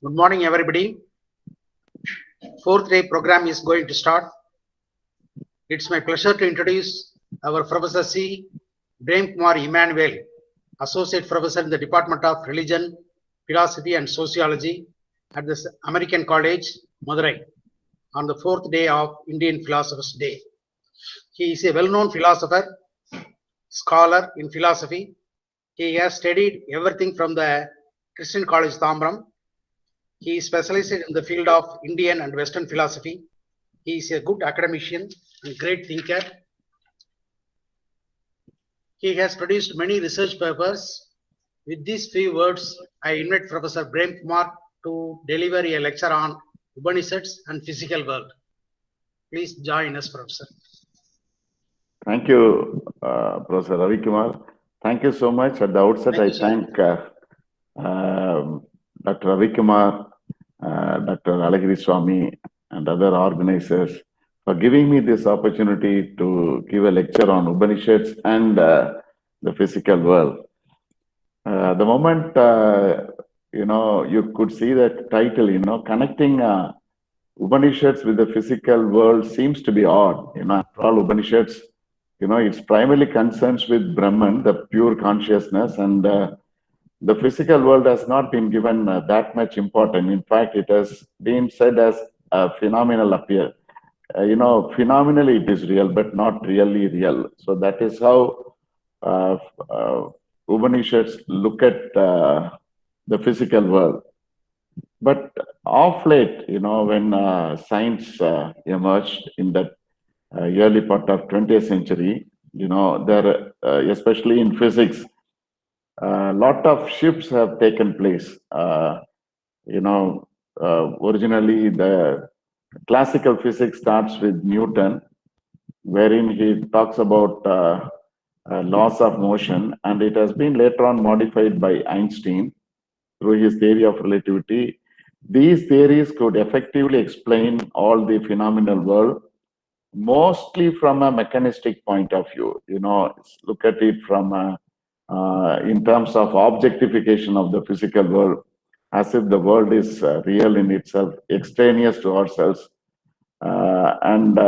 Good morning, everybody. Fourth day program is going to start. It's my pleasure to introduce our Professor C. Ravikumar Emmanuel, Associate Professor in the Department of Religion, Philosophy and Sociology at the American College, Madurai, on the fourth day of Indian Philosophers' Day. He is a well-known philosopher, scholar in philosophy. He has studied everything from the Christian College, Tambaram. He is specialized in the field of Indian and Western philosophy. He is a good academician and great thinker. He has produced many research papers. With these few words, I invite Professor Ravikumar to deliver a lecture on Upanishads and physical world. Please join us, Professor. Thank you, Professor Ravikumar. Thank you so much. At the outset, I thank Dr. Ravikumar, Dr. Alagirisamy, and other organizers for giving me this opportunity to give a lecture on Upanishads and the physical world. The moment, you could see that title, connecting Upanishads with the physical world seems to be odd. After all, Upanishads, it's primarily concerns with Brahman, the pure consciousness, and the physical world has not been given that much importance. In fact, it has been said as a phenomenal appear. Phenomenally it is real, but not really real. So that is how Upanishads look at the physical world. But of late, when science emerged in that early part of 20th century, there, especially in physics, a lot of shifts have taken place. Originally, the classical physics starts with Newton, wherein he talks about laws of motion, and it has been later on modified by Einstein through his theory of relativity. These theories could effectively explain all the phenomenal world, mostly from a mechanistic point of view. Look at it from in terms of objectification of the physical world, as if the world is real in itself, extraneous to ourselves. And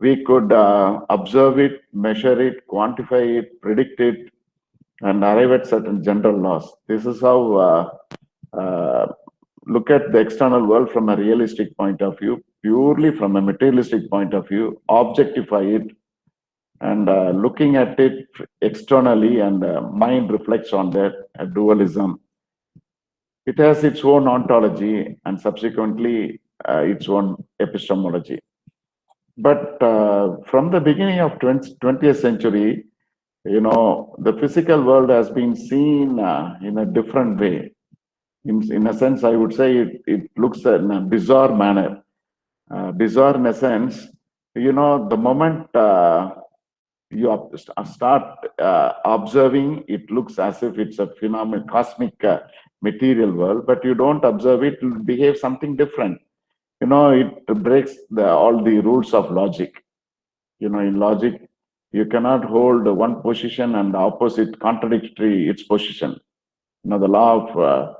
we could observe it, measure it, quantify it, predict it, and arrive at certain general laws. This is how look at the external world from a realistic point of view, purely from a materialistic point of view, objectify it, and looking at it externally, and mind reflects on that, a dualism. It has its own ontology and subsequently its own epistemology. But from the beginning of 20th century, the physical world has been seen in a different way. In a sense, I would say it looks in a bizarre manner. Bizarre in a sense, the moment you start observing, it looks as if it's a phenomenal cosmic material world, but you don't observe it, it will behave something different. It breaks all the rules of logic. In logic, you cannot hold one position and the opposite contradictory its position. The law of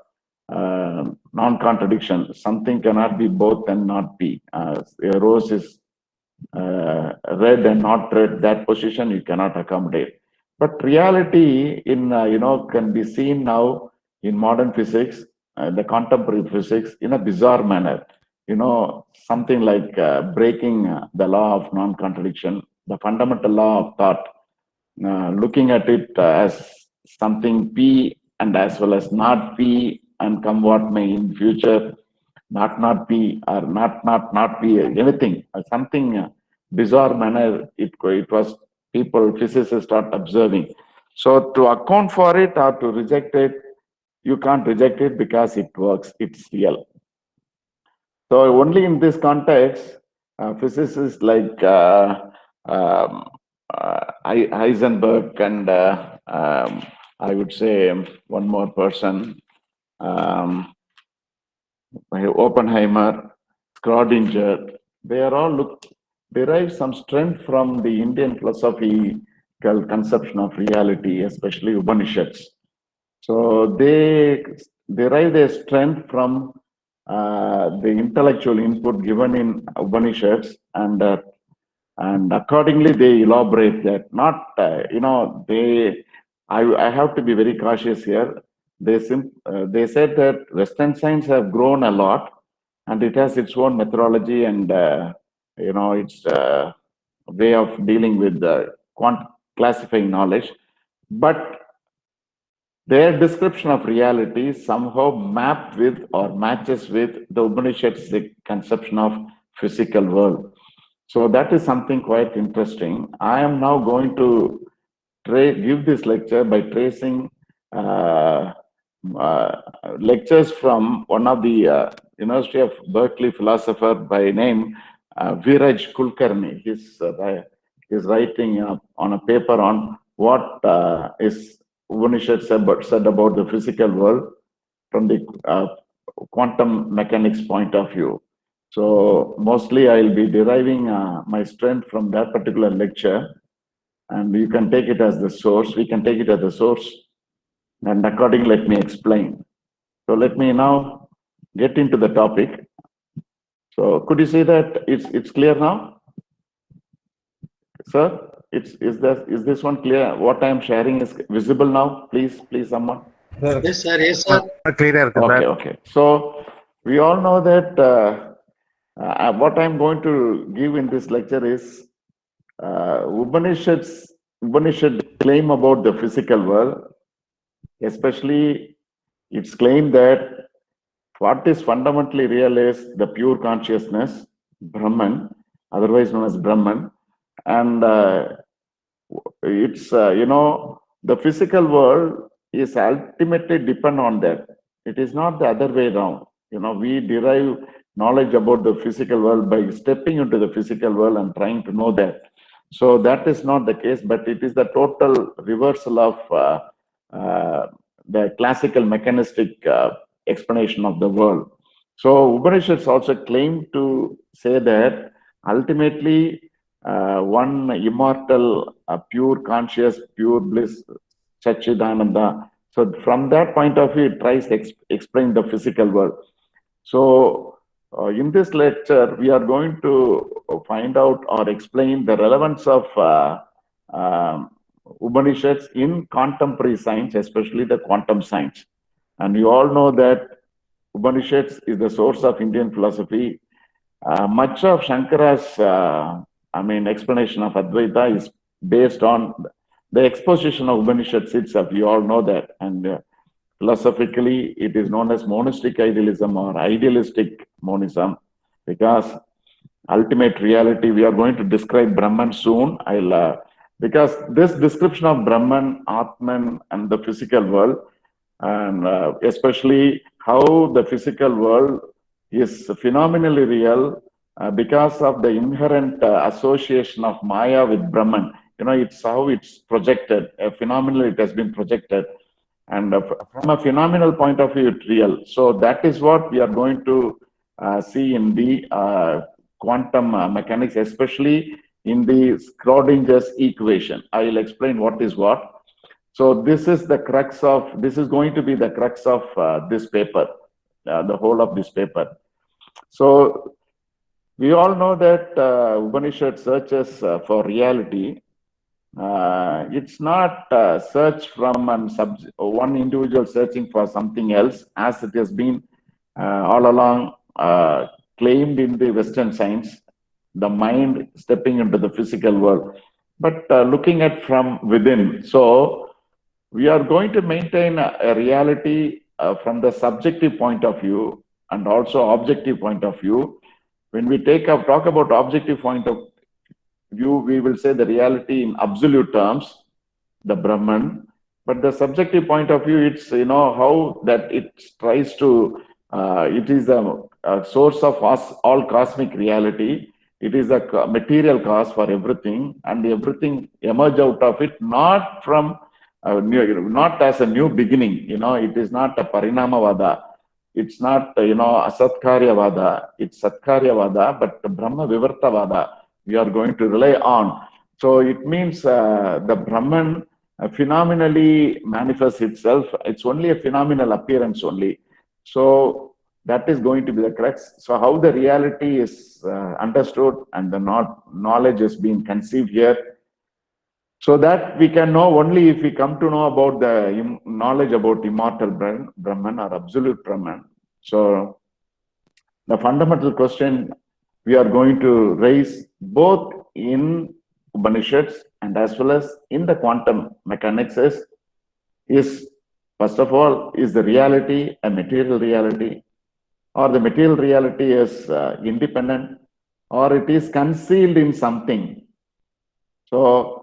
non-contradiction. Something cannot be both and not be. A rose is red and not red. That position you cannot accommodate. But reality can be seen now in modern physics, the contemporary physics, in a bizarre manner. Something like breaking the law of non-contradiction, the fundamental law of thought, looking at it as something P and as well as not P, and come what may in future, not P or not P, anything, something bizarre manner. It was people, physicists start observing. So to account for it or to reject it, you can't reject it because it works, it's real. So only in this context, physicists like Heisenberg and I would say one more person, Oppenheimer, Schrödinger, they are all derive some strength from the Indian philosophical conception of reality, especially Upanishads. So they derive their strength from the intellectual input given in Upanishads, and accordingly they elaborate that. Not, I have to be very cautious here. They said that Western science have grown a lot, and it has its own methodology and its way of dealing with classifying knowledge, but their description of reality somehow mapped with or matches with the Upanishad's conception of physical world. So that is something quite interesting. I am now going to give this lecture by tracing lectures from one of the University of Berkeley philosopher by name Viraj Kulkarni. He's writing on a paper on what is Upanishad said about the physical world from the quantum mechanics point of view. So mostly I'll be deriving my strength from that particular lecture, and you can take it as the source. We can take it as the source, and accordingly, let me explain. So let me now get into the topic. So could you say that it's clear now, sir? Is this one clear? What I am sharing is visible now? Please, someone. Yes, sir. Yes, sir. Clear. Okay. So we all know that what I'm going to give in this lecture is Upanishad claim about the physical world, especially its claim that what is fundamentally real is the pure consciousness, Brahman, otherwise known as Brahman, and it's the physical world is ultimately depend on that. It is not the other way around. We derive knowledge about the physical world by stepping into the physical world and trying to know that. So that is not the case, but it is the total reversal of the classical mechanistic explanation of the world. So Upanishads also claim to say that ultimately one immortal, pure conscious, pure bliss, Satchidananda. So from that point of view, it tries to explain the physical world. So in this lecture, we are going to find out or explain the relevance of Upanishads in contemporary science, especially the quantum science. And you all know that Upanishads is the source of Indian philosophy. Much of Shankara's explanation of Advaita is based on the exposition of Upanishads itself. You all know that. And philosophically, it is known as monistic idealism or idealistic monism, because ultimate reality, we are going to describe Brahman soon. Because this description of Brahman, Atman, and the physical world, and especially how the physical world is phenomenally real because of the inherent association of Maya with Brahman. It's how it's projected. Phenomenally, it has been projected. And from a phenomenal point of view, it's real. So that is what we are going to see in the quantum mechanics, especially in the Schrodinger's equation. I will explain what is what. So this is going to be the crux of this paper, the whole of this paper. So we all know that Upanishad searches for reality. It's not search from one individual searching for something else, as it has been all along claimed in the Western science, the mind stepping into the physical world, but looking at from within. So we are going to maintain a reality from the subjective point of view and also objective point of view. When we talk about objective point of view, we will say the reality in absolute terms, the Brahman. But the subjective point of view, it's how that it tries to. It is a source of all cosmic reality. It is a material cause for everything, and everything emerge out of it, not from not as a new beginning. It is not a Parinamavada. It's not a Asatkaryavada. It's Satkaryavada, but Brahma Vivartavada we are going to rely on. So it means the Brahman phenomenally manifests itself. It's only a phenomenal appearance only. So that is going to be the crux. So how the reality is understood and the knowledge is being conceived here. So that we can know only if we come to know about the knowledge about immortal Brahman or absolute Brahman. So the fundamental question we are going to raise both in Upanishads and as well as in the quantum mechanics is first of all, is the reality a material reality, or the material reality is independent, or it is concealed in something. So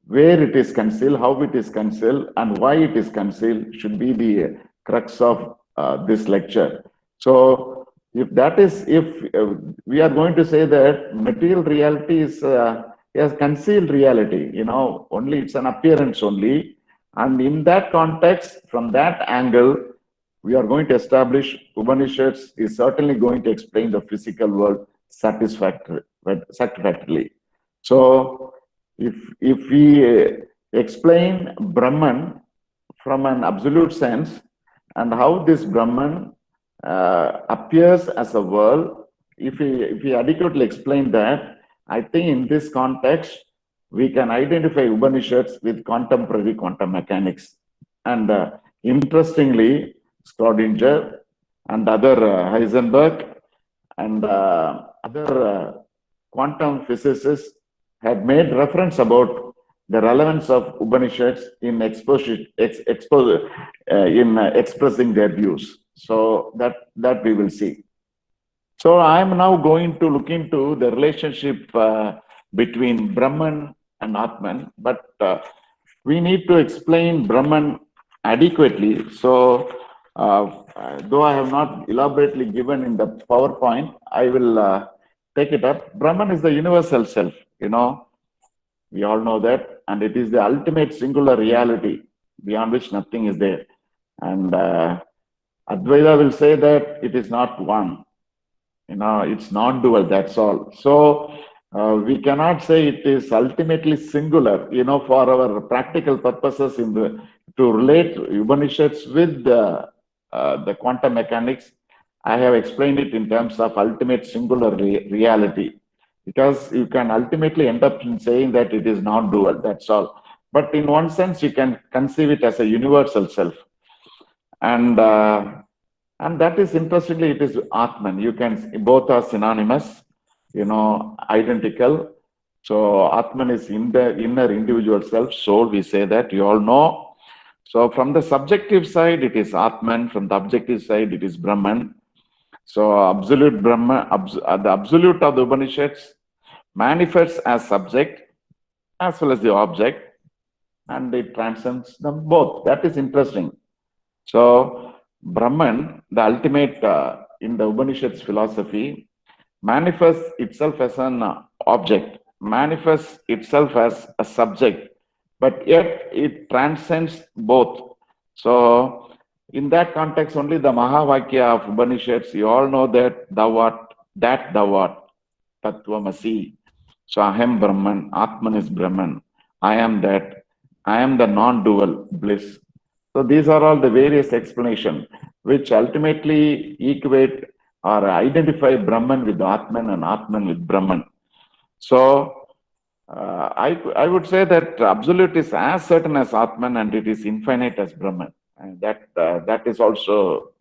where it is concealed, how it is concealed, and why it is concealed should be the crux of this lecture. So if that is, if we are going to say that material reality is a concealed reality, only it's an appearance only. And in that context, from that angle, we are going to establish Upanishads is certainly going to explain the physical world satisfactorily. So if we explain Brahman from an absolute sense and how this Brahman appears as a world, if we adequately explain that, I think in this context, we can identify Upanishads with contemporary quantum mechanics. And interestingly, Schrödinger and other Heisenberg and other quantum physicists had made reference about the relevance of Upanishads in expressing their views. So that we will see. So I am now going to look into the relationship between Brahman and Atman, but we need to explain Brahman adequately. So though I have not elaborately given in the PowerPoint, I will take it up. Brahman is the universal self, we all know that, and it is the ultimate singular reality beyond which nothing is there. And Advaita will say that it is not one, it's not dual, that's all. So we cannot say it is ultimately singular, for our practical purposes to relate Upanishads with the quantum mechanics. I have explained it in terms of ultimate singular reality, because you can ultimately end up in saying that it is not dual, that's all. But in one sense, you can conceive it as a universal self. And that is, interestingly, it is Atman. You can, both are synonymous, identical. So Atman is in the inner individual self, soul, we say that, you all know. So from the subjective side, it is Atman. From the objective side, it is Brahman. So absolute Brahman, the absolute of the Upanishads manifests as subject as well as the object, and it transcends them both. That is interesting. So Brahman, the ultimate in the Upanishads philosophy, manifests itself as an object, manifests itself as a subject, but yet it transcends both. So in that context, only the Mahavakya of Upanishads, you all know that thou art, Tattvamasi. So Ahem Brahman, Atman is Brahman. I am that, I am the non-dual bliss. So these are all the various explanations which ultimately equate or identify Brahman with Atman and Atman with Brahman. So I would say that absolute is as certain as Atman and it is infinite as Brahman. And that is also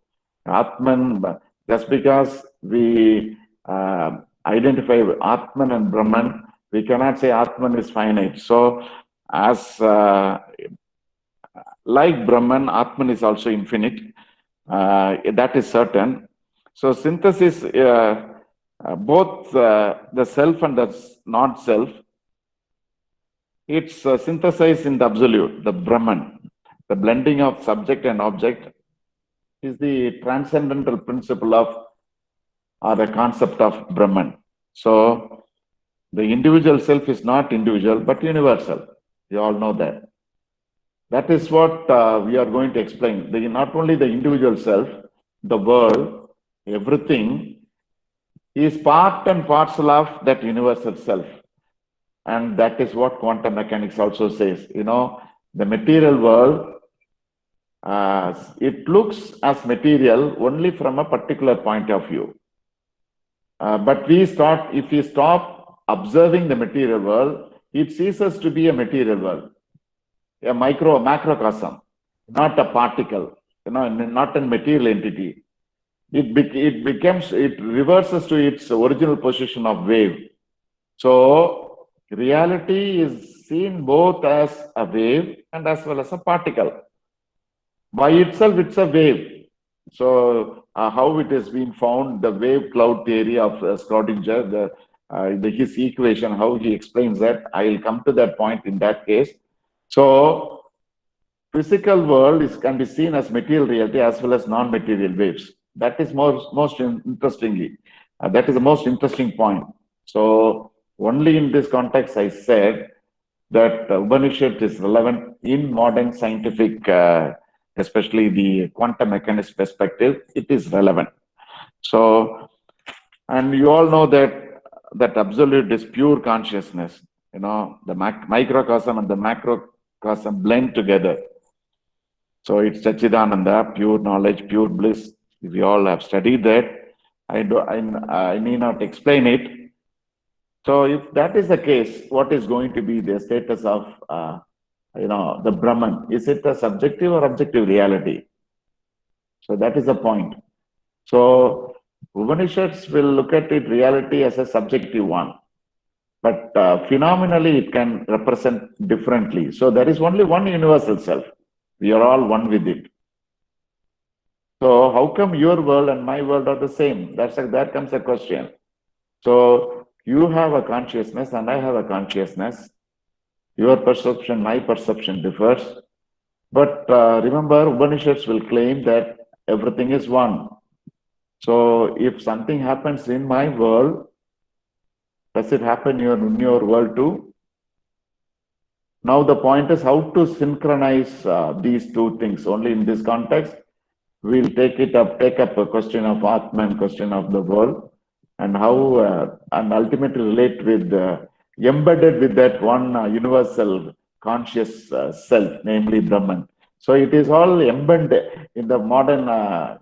Atman. Just because we identify Atman and Brahman, we cannot say Atman is finite. So as like Brahman, Atman is also infinite. That is certain. So synthesis, both the self and the not-self, it's synthesized in the absolute, the Brahman. The blending of subject and object is the transcendental principle of, or the concept of Brahman. So the individual self is not individual, but universal. You all know that. That is what we are going to explain. Not only the individual self, the world, everything is part and parcel of that universal self. And that is what quantum mechanics also says. You know, the material world, it looks as material only from a particular point of view. But if we stop observing the material world, it ceases to be a material world, a macrocosm, not a particle, not a material entity. It reverses to its original position of wave. So reality is seen both as a wave and as well as a particle. By itself, it's a wave. So how it has been found, the wave cloud theory of Schrodinger, his equation, how he explains that, I will come to that point in that case. So physical world can be seen as material reality as well as non-material waves. That is most interestingly, that is the most interesting point. So only in this context, I said that Upanishad is relevant in modern scientific, especially the quantum mechanics perspective, it is relevant. So, and you all know that absolute is pure consciousness. You know, the microcosm and the macrocosm blend together. So it's Satchidananda, pure knowledge, pure bliss. We all have studied that. I need not explain it. So if that is the case, what is going to be the status of the Brahman? Is it a subjective or objective reality? So that is the point. So Upanishads will look at it reality as a subjective one, but phenomenally it can represent differently. So there is only one universal self. We are all one with it. So how come your world and my world are the same? There comes a question. So you have a consciousness and I have a consciousness. Your perception, my perception differs. But remember, Upanishads will claim that everything is one. So if something happens in my world, does it happen in your world too? Now the point is how to synchronize these two things. Only in this context, we'll take up a question of Atma and question of the world, and how and ultimately relate with embedded with that one universal conscious self, namely Brahman. So it is all embedded in the modern, cloud.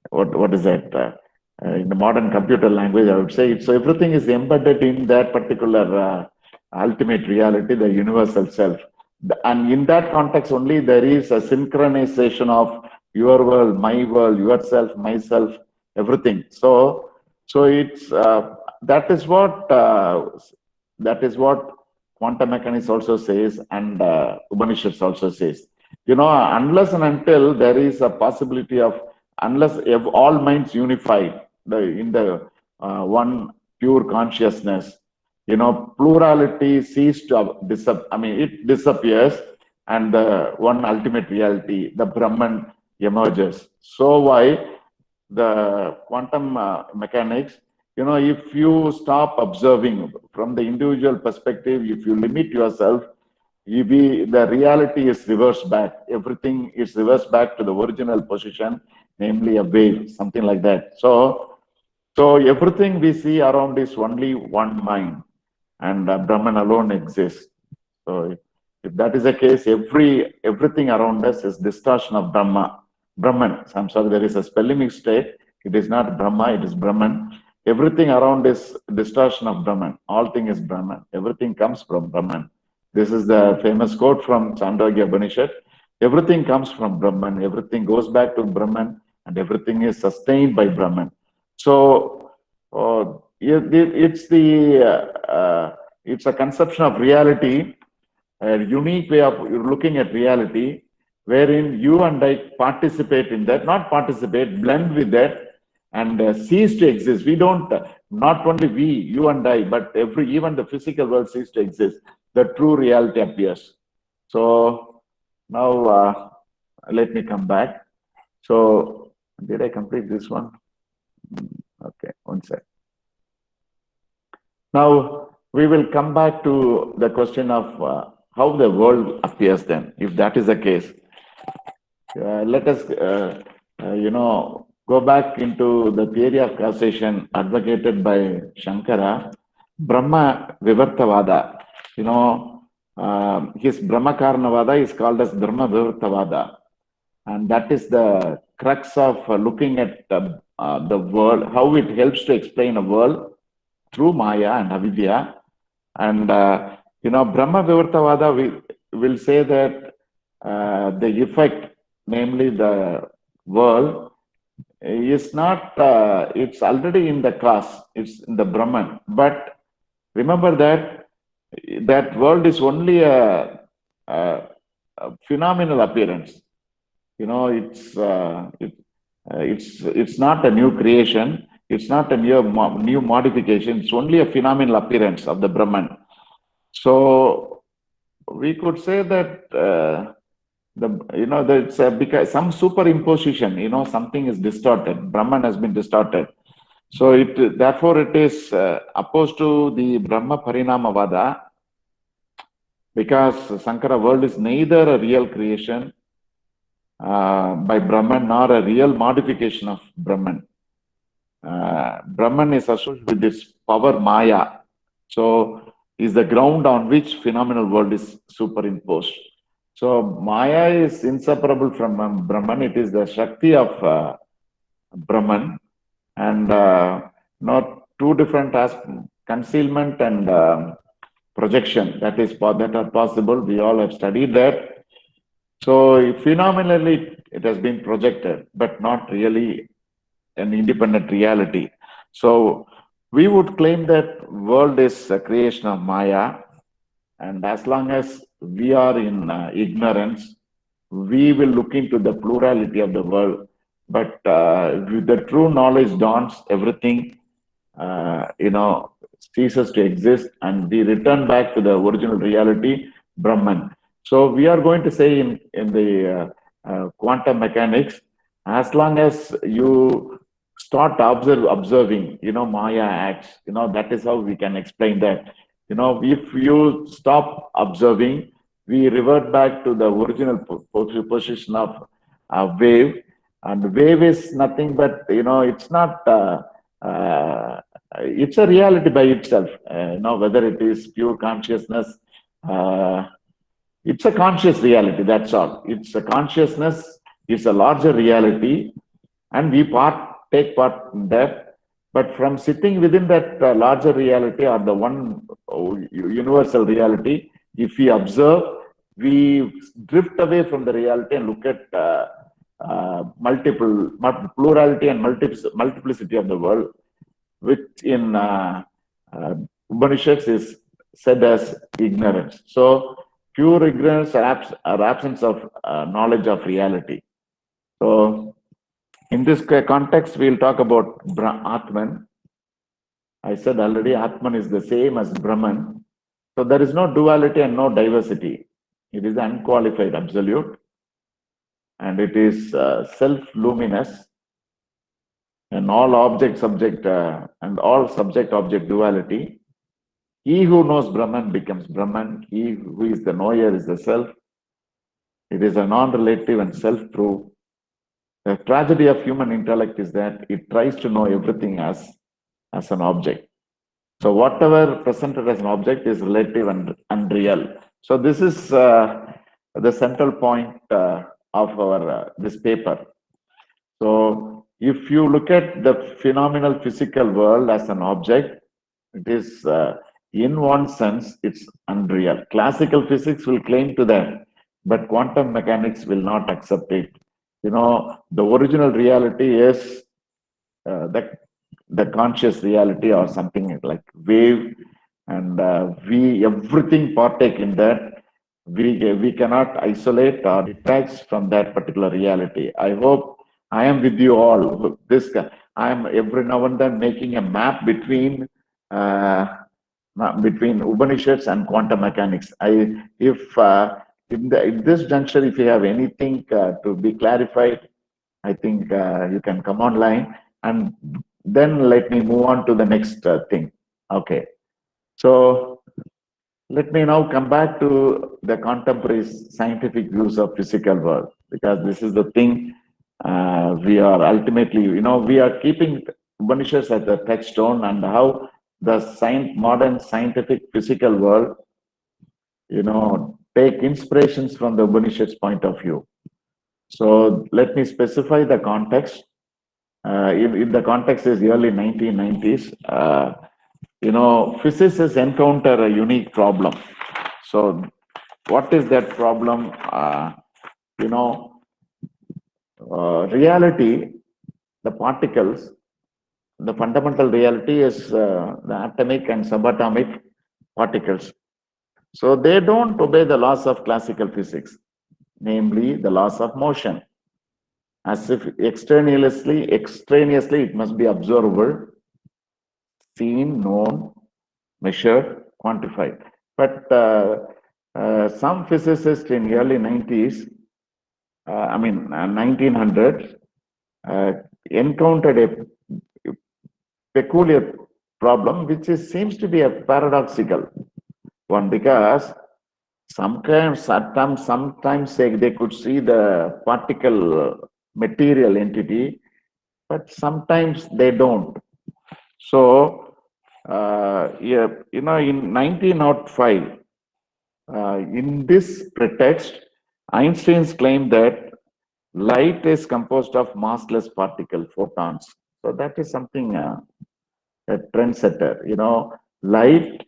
What is that? In the modern computer language, I would say. So everything is embedded in that particular ultimate reality, the universal self. And in that context only, there is a synchronization of your world, my world, yourself, myself, everything. So it's that is what quantum mechanics also says, and Upanishads also says. You know, unless and until there is a possibility of, unless if all minds unified in the one pure consciousness, you know, plurality ceases to it disappears, and the one ultimate reality, the Brahman, emerges. So why the quantum mechanics, you know, if you stop observing from the individual perspective, if you limit yourself, the reality is reversed back. Everything is reversed back to the original position, namely a wave, something like that. So everything we see around is only one mind, and Brahman alone exists. So if that is the case, everything around us is distortion of Brahman. I'm sorry, there is a spelling mistake. It is not Brahma, it is Brahman. Everything around is distortion of Brahman. All thing is Brahman. Everything comes from Brahman. This is the famous quote from Chandogya Upanishad. Everything comes from Brahman. Everything goes back to Brahman, and everything is sustained by Brahman. So it's a conception of reality, a unique way of looking at reality, wherein you and I participate in that, not participate, blend with that, and cease to exist. We don't, not only we, you and I, but even the physical world cease to exist. The true reality appears. So now let me come back. So did I complete this one? Okay, one sec. Now we will come back to the question of how the world appears then. If that is the case, let us, go back into the theory of causation advocated by Shankara, Brahma Vivartavada, his Brahma Karanavada is called as Brahma Vivartavada. And that is the crux of looking at the world, how it helps to explain a world through Maya and Avidya. And, Brahma Vivartavada will say that the effect, namely the world, is not, it's already in the cause, it's in the Brahman. But remember that world is only a phenomenal appearance. It's not a new creation. It's not a new modification. It's only a phenomenal appearance of the Brahman. So we could say that that's because some superimposition. Something is distorted. Brahman has been distorted. So therefore it is opposed to the Brahma Parinamavada, because Sankara world is neither a real creation by Brahman nor a real modification of Brahman. Brahman is associated with this power Maya. So is the ground on which phenomenal world is superimposed. So Maya is inseparable from Brahman. It is the Shakti of Brahman, and not two different aspects, concealment and projection that are possible. We all have studied that. So phenomenally it has been projected, but not really an independent reality. So we would claim that world is a creation of Maya, and as long as we are in ignorance, we will look into the plurality of the world. But with the true knowledge dawns, everything ceases to exist, and we return back to the original reality, Brahman. So we are going to say in the quantum mechanics, as long as you start observing, Maya acts, that is how we can explain that. If you stop observing, we revert back to the original position of wave, and wave is nothing but, it's not, it's a reality by itself, whether it is pure consciousness, it's a conscious reality, that's all. It's a consciousness, it's a larger reality, and we take part in that. But from sitting within that larger reality, or the one universal reality, if we observe, we drift away from the reality and look at plurality and multiplicity of the world, which in Upanishads is said as ignorance. So pure ignorance or absence of knowledge of reality. So in this context, we'll talk about Atman. I said already, Atman is the same as Brahman. So there is no duality and no diversity. It is unqualified absolute, and it is self-luminous, and all object-subject and all subject-object duality. He who knows Brahman becomes Brahman. He who is the knower is the self. It is a non-relative and self-true. The tragedy of human intellect is that it tries to know everything as an object. So whatever presented as an object is relative and unreal. So this is the central point of our this paper. So if you look at the phenomenal physical world as an object, it is in one sense it's unreal. Classical physics will claim to that, but quantum mechanics will not accept it. The original reality is the conscious reality, or something like wave, and we everything partake in that. We cannot isolate or detach from that particular reality. I hope I am with you all. I am every now and then making a map between Upanishads and quantum mechanics. In this juncture, if you have anything to be clarified, I think you can come online, and then let me move on to the next thing. Okay. So let me now come back to the contemporary scientific views of physical world, because this is the thing we are ultimately, we are keeping Upanishads as the touchstone, and how the modern scientific physical world, take inspirations from the Upanishads point of view. So let me specify the context. In the context is early 1990s. Physicists encounter a unique problem. So what is that problem? Reality, the particles, the fundamental reality is the atomic and subatomic particles. So they don't obey the laws of classical physics, namely the laws of motion. As if extraneously it must be observable, seen, known, measured, quantified. But some physicists in early 90s, 1900s, encountered a peculiar problem, which seems to be a paradoxical one, because sometimes they could see the particle material entity, but sometimes they don't. So, in 1905, in this pretext, Einstein's claimed that light is composed of massless particle, photons. So that is something, a trendsetter. Light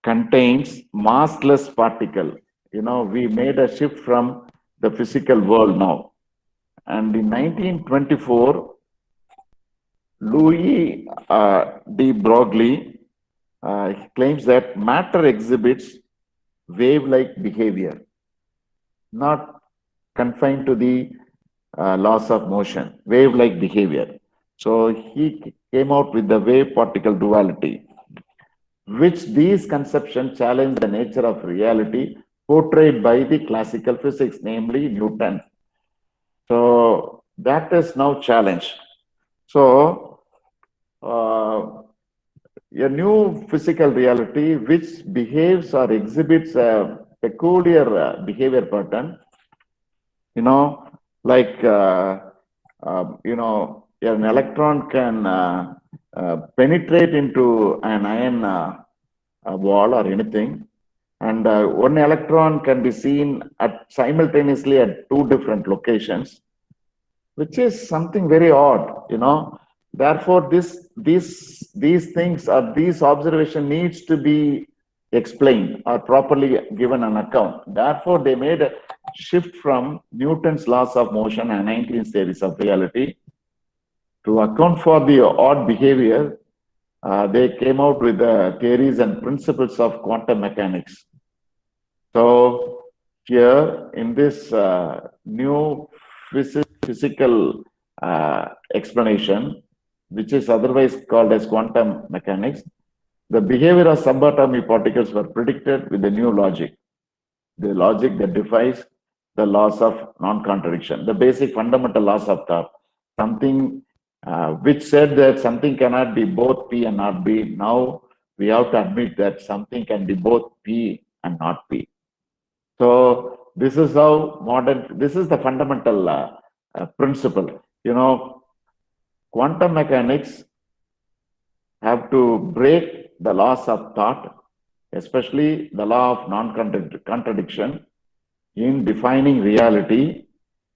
contains massless particle. We made a shift from the physical world now. And in 1924, Louis de Broglie claims that matter exhibits wave-like behavior, not confined to the laws of motion, wave-like behavior. So he came out with the wave-particle duality, which these conceptions challenge the nature of reality portrayed by the classical physics, namely Newton. So that is now challenged. So a new physical reality which behaves or exhibits a peculiar behavior pattern, like an electron can penetrate into an iron wall or anything, and one electron can be seen simultaneously at two different locations, which is something very odd. Therefore, these things or these observation needs to be explained or properly given an account. Therefore, they made a shift from Newton's laws of motion and 19th theories of reality to account for the odd behavior. They came out with the theories and principles of quantum mechanics. So here in this new physical explanation, which is otherwise called as quantum mechanics, the behavior of subatomic particles were predicted with the new logic, the logic that defies the laws of non-contradiction, the basic fundamental laws of thought, something which said that something cannot be both P and not B. Now we have to admit that something can be both P and not P. So this is how this is the fundamental principle. Quantum mechanics have to break the laws of thought, especially the law of non-contradiction in defining reality.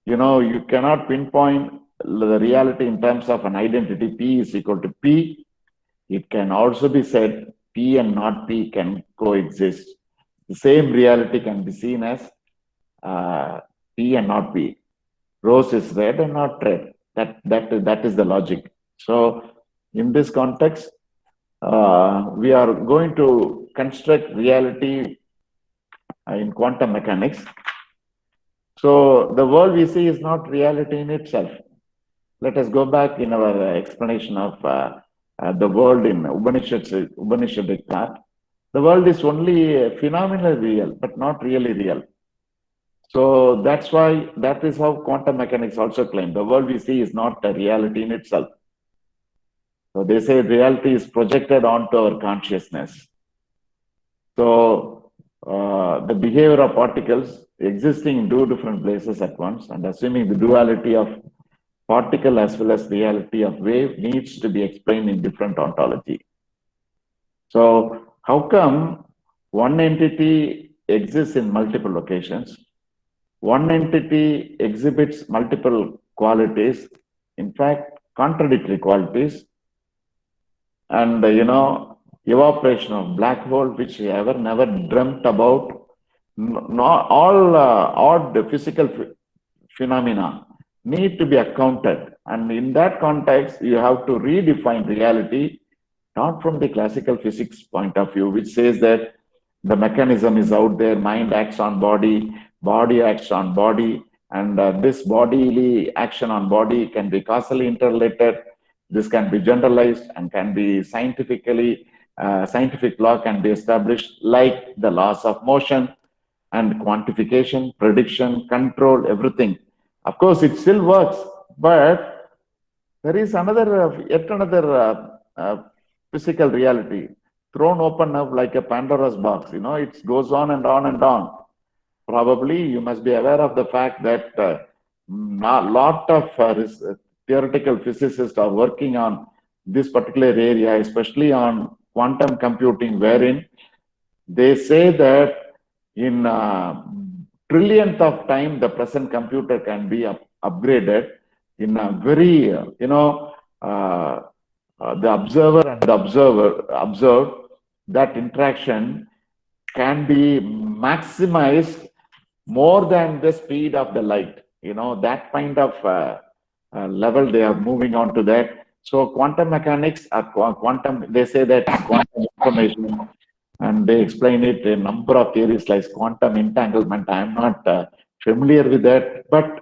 You cannot pinpoint the reality in terms of an identity, P is equal to P. It can also be said P and not P can coexist. The same reality can be seen as P and not P. Rose is red and not red. That is the logic. So in this context, we are going to construct reality in quantum mechanics. So the world we see is not reality in itself. Let us go back in our explanation of the world in Upanishadic thought. The world is only phenomenally real, but not really real. So that's why, that is how quantum mechanics also claim the world we see is not a reality in itself. So they say reality is projected onto our consciousness. So the behavior of particles existing in two different places at once, and assuming the duality of particle as well as reality of wave needs to be explained in different ontology. So how come one entity exists in multiple locations? One entity exhibits multiple qualities, in fact, contradictory qualities, and evaporation of black hole, which we ever never dreamt about. Not all odd physical phenomena need to be accounted, and in that context, you have to redefine reality, not from the classical physics point of view, which says that the mechanism is out there, mind acts on body, body acts on body, and this bodily action on body can be causally interrelated. This can be generalized and can be scientifically, scientific law can be established like the laws of motion and quantification, prediction, control, everything. Of course, it still works, but there is yet another physical reality thrown open up like a Pandora's box. It goes on and on and on. Probably you must be aware of the fact that a lot of theoretical physicists are working on this particular area, especially on quantum computing, wherein they say that in trillionth of time, the present computer can be upgraded in a very, the observer and the observed, that interaction can be maximized more than the speed of the light. That kind of level they are moving on to that. So quantum mechanics are quantum, they say that quantum information, and they explain it in a number of theories like quantum entanglement. I'm not familiar with that, but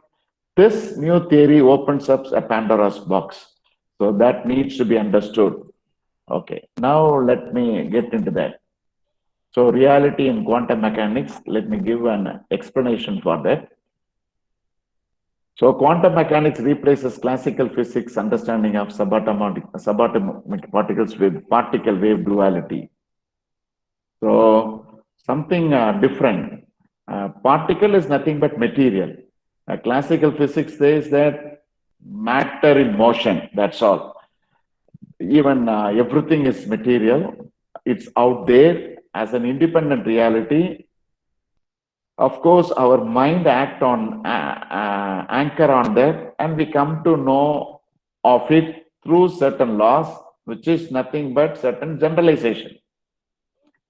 this new theory opens up a Pandora's box. So that needs to be understood. Okay, now let me get into that. So reality in quantum mechanics, let me give an explanation for that. So quantum mechanics replaces classical physics understanding of subatomic particles with particle wave duality. So something different. Particle is nothing but material. Classical physics says that matter in motion, that's all. Even everything is material. It's out there as an independent reality. Of course, our mind anchor on that, and we come to know of it through certain laws, which is nothing but certain generalization.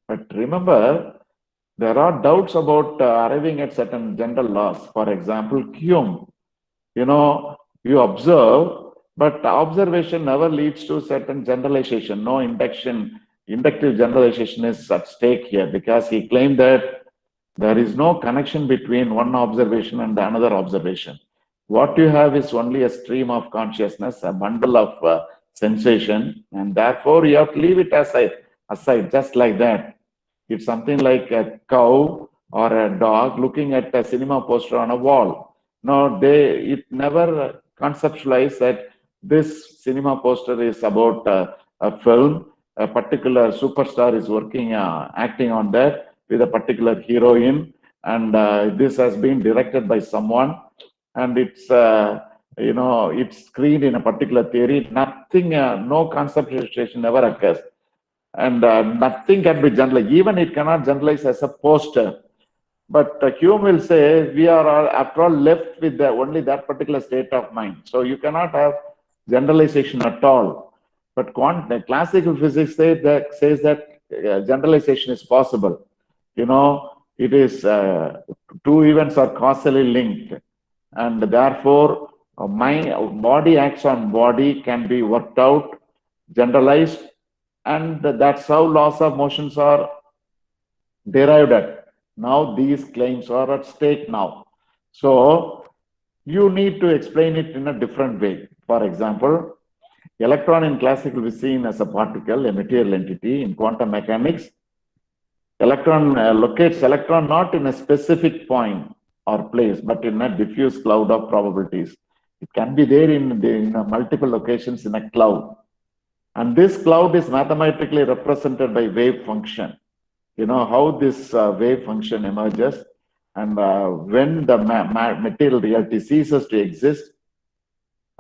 But remember, there are doubts about arriving at certain general laws. For example, Hume, you observe, but observation never leads to certain generalization. No inductive generalization is at stake here, because he claimed that there is no connection between one observation and another observation. What you have is only a stream of consciousness, a bundle of sensation, and therefore you have to leave it aside, just like that. It's something like a cow or a dog looking at a cinema poster on a wall. No, it never conceptualized that this cinema poster is about a film, a particular superstar is acting on that with a particular heroine, and this has been directed by someone, and it's it's screened in a particular theory. Nothing, no conceptualization ever occurs, and nothing can be generalized. Even it cannot generalize as a poster. But Hume will say we are all, after all, left with only that particular state of mind. So you cannot have generalization at all. But classical physics says that generalization is possible. It is two events are causally linked, and therefore my body acts on body can be worked out, generalized, and that's how laws of motions are derived at. Now these claims are at stake now. So you need to explain it in a different way. For example, electron in classical is seen as a particle, a material entity. In quantum mechanics, electron locates electron not in a specific point or place, but in a diffuse cloud of probabilities. It can be there in multiple locations in a cloud. And this cloud is mathematically represented by wave function. You know how this wave function emerges, and when the material reality ceases to exist,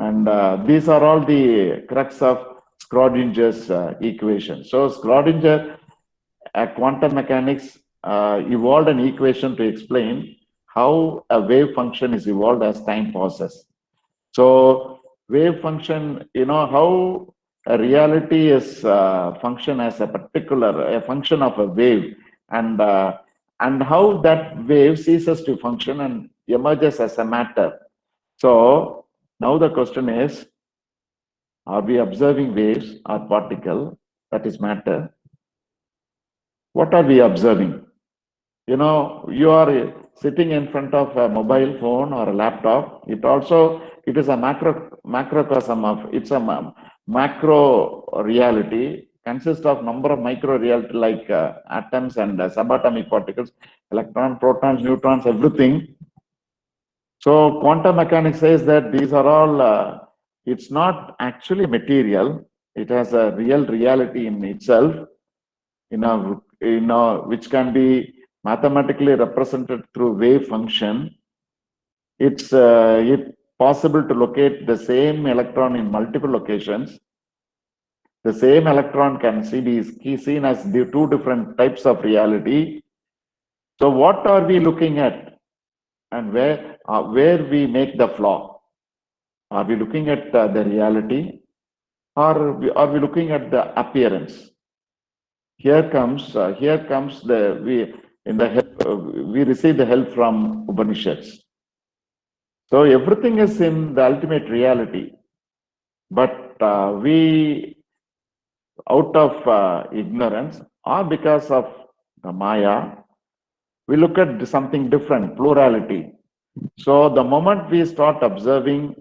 And these are all the crux of Schrodinger's equation. So Schrodinger, quantum mechanics, evolved an equation to explain how a wave function is evolved as time passes. So wave function, how a reality is function as a function of a wave, and how that wave ceases to function and emerges as a matter. So now the question is, are we observing waves or particle, that is matter? What are we observing? You are sitting in front of a mobile phone or a laptop. It is a macrocosm of, it's a macro reality, consists of number of micro reality like atoms and subatomic particles, electrons, protons, neutrons, everything. So quantum mechanics says that these are all, it's not actually material. It has a real reality in itself, which can be mathematically represented through wave function. It's possible to locate the same electron in multiple locations. The same electron can be seen as the two different types of reality. So what are we looking at, and where we make the flaw? Are we looking at the reality, or are we looking at the appearance? Here comes we receive the help from Upanishads. So everything is in the ultimate reality, but we, out of ignorance or because of the Maya, we look at something different, plurality. So the moment we start observing,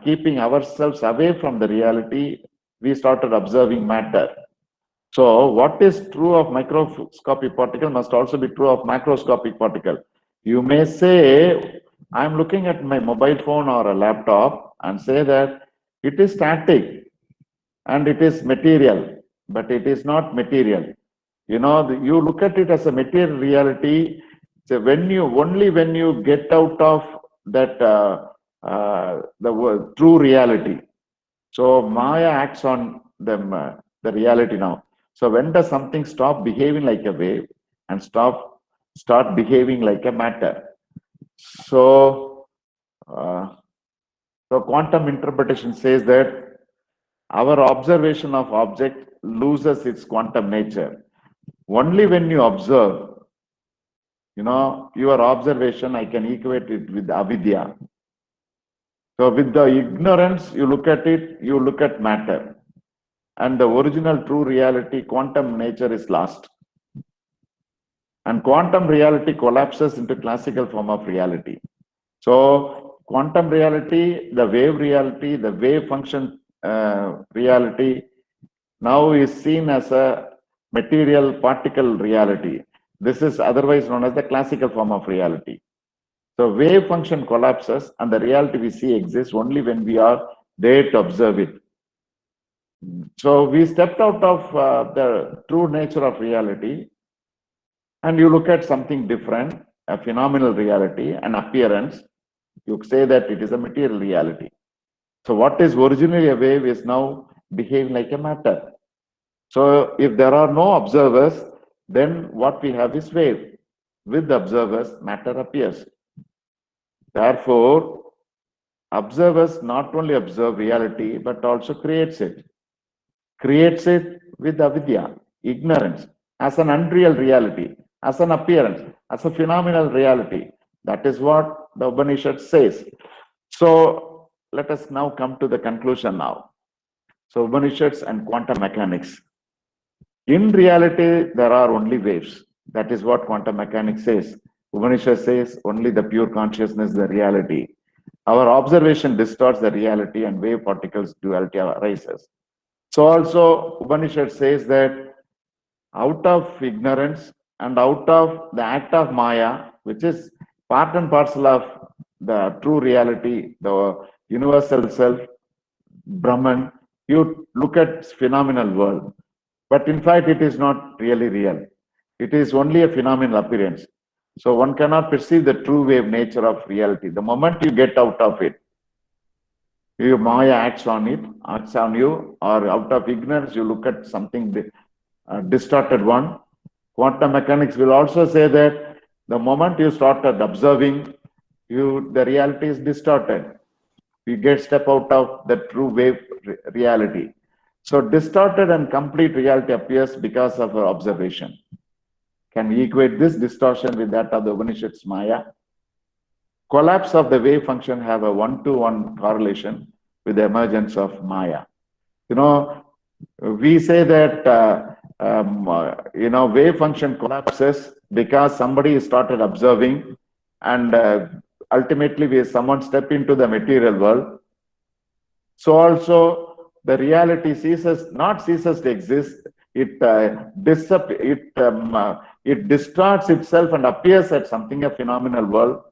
keeping ourselves away from the reality, we started observing matter. So what is true of microscopic particle must also be true of macroscopic particle. You may say, I'm looking at my mobile phone or a laptop and say that it is static and it is material, but it is not material. You look at it as a material reality. So when you get out of that the true reality. So Maya acts on the reality now. So when does something stop behaving like a wave and start behaving like a matter? So, quantum interpretation says that our observation of object loses its quantum nature. Only when you observe, your observation, I can equate it with avidya. So with the ignorance, you look at it, you look at matter. And the original true reality, quantum nature, is lost. And quantum reality collapses into classical form of reality. So quantum reality, the wave function reality now is seen as a material particle reality. This is otherwise known as the classical form of reality. So wave function collapses and the reality we see exists only when we are there to observe it. So we stepped out of the true nature of reality, and you look at something different, a phenomenal reality, an appearance. You say that it is a material reality. So what is originally a wave is now behaving like a matter. So if there are no observers, then what we have is wave. With observers, matter appears. Therefore, observers not only observe reality, but also creates it. Creates it with avidya, ignorance, as an unreal reality, as an appearance, as a phenomenal reality. That is what the Upanishad says. So let us now come to the conclusion now. So Upanishads and quantum mechanics. In reality, there are only waves. That is what quantum mechanics says. Upanishad says only the pure consciousness is the reality. Our observation distorts the reality and wave particles duality arises. So also Upanishad says that out of ignorance and out of the act of Maya, which is part and parcel of the true reality, the universal self, Brahman, you look at phenomenal world. But in fact, it is not really real. It is only a phenomenal appearance. So one cannot perceive the true wave nature of reality. The moment you get out of it, Your Maya acts on you, or out of ignorance, you look at something distorted one. Quantum mechanics will also say that the moment you started observing, the reality is distorted. You step out of the true wave reality. So distorted and complete reality appears because of our observation. Can we equate this distortion with that of the Upanishad's Maya? Collapse of the wave function have a one-to-one correlation with the emergence of Maya. We say that wave function collapses because somebody started observing, and ultimately someone step into the material world. So also the reality ceases to exist. It distorts itself and appears as something a phenomenal world.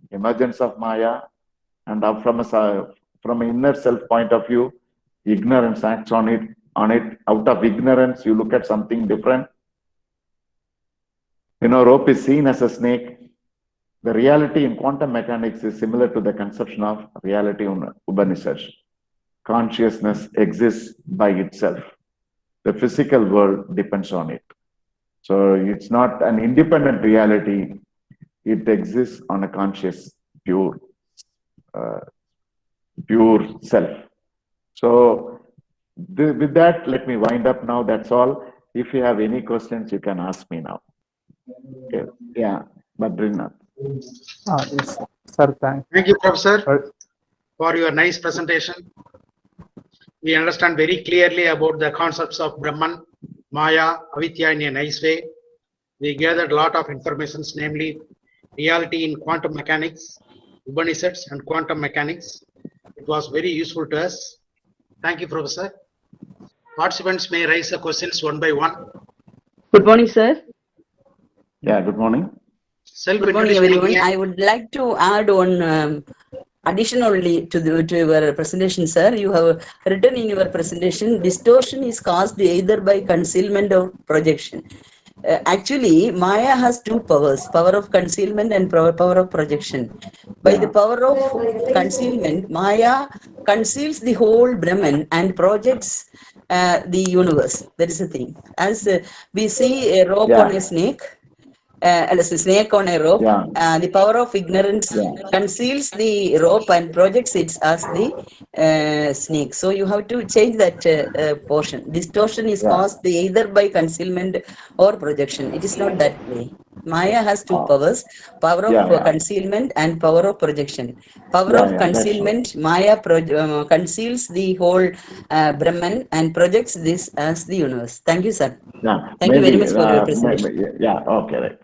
Emergence of Maya, and from an inner self point of view, ignorance acts on it. Out of ignorance, you look at something different. Rope is seen as a snake. The reality in quantum mechanics is similar to the conception of reality in Upanishads. Consciousness exists by itself. The physical world depends on it. So it's not an independent reality. It exists on a conscious, pure self. So with that, let me wind up now. That's all. If you have any questions, you can ask me now. Okay. Yeah, Badrinath. Yes, sir. Thank you, Professor, for your nice presentation. We understand very clearly about the concepts of Brahman, Maya, Avidya in a nice way. We gathered a lot of information, namely reality in quantum mechanics, Upanishads and quantum mechanics. It was very useful to us. Thank you, Professor. Participants may raise the questions one by one. Good morning, sir. Yeah, good morning. Good morning, everyone. I would like to add one addition only to your presentation, sir. You have written in your presentation, distortion is caused either by concealment or projection. Actually, Maya has two powers, power of concealment and power of projection. By the power of concealment, Maya conceals the whole Brahman and projects the universe. That is the thing. As we see a rope on a snake, as a snake on a rope, the power of ignorance conceals the rope and projects it as the snake. So you have to change that portion. Distortion is caused either by concealment or projection. It is not that way. Maya has two powers, power of concealment and power of projection. Power of concealment, Maya conceals the whole Brahman and projects this as the universe. Thank you, sir. Thank you very much for your presentation.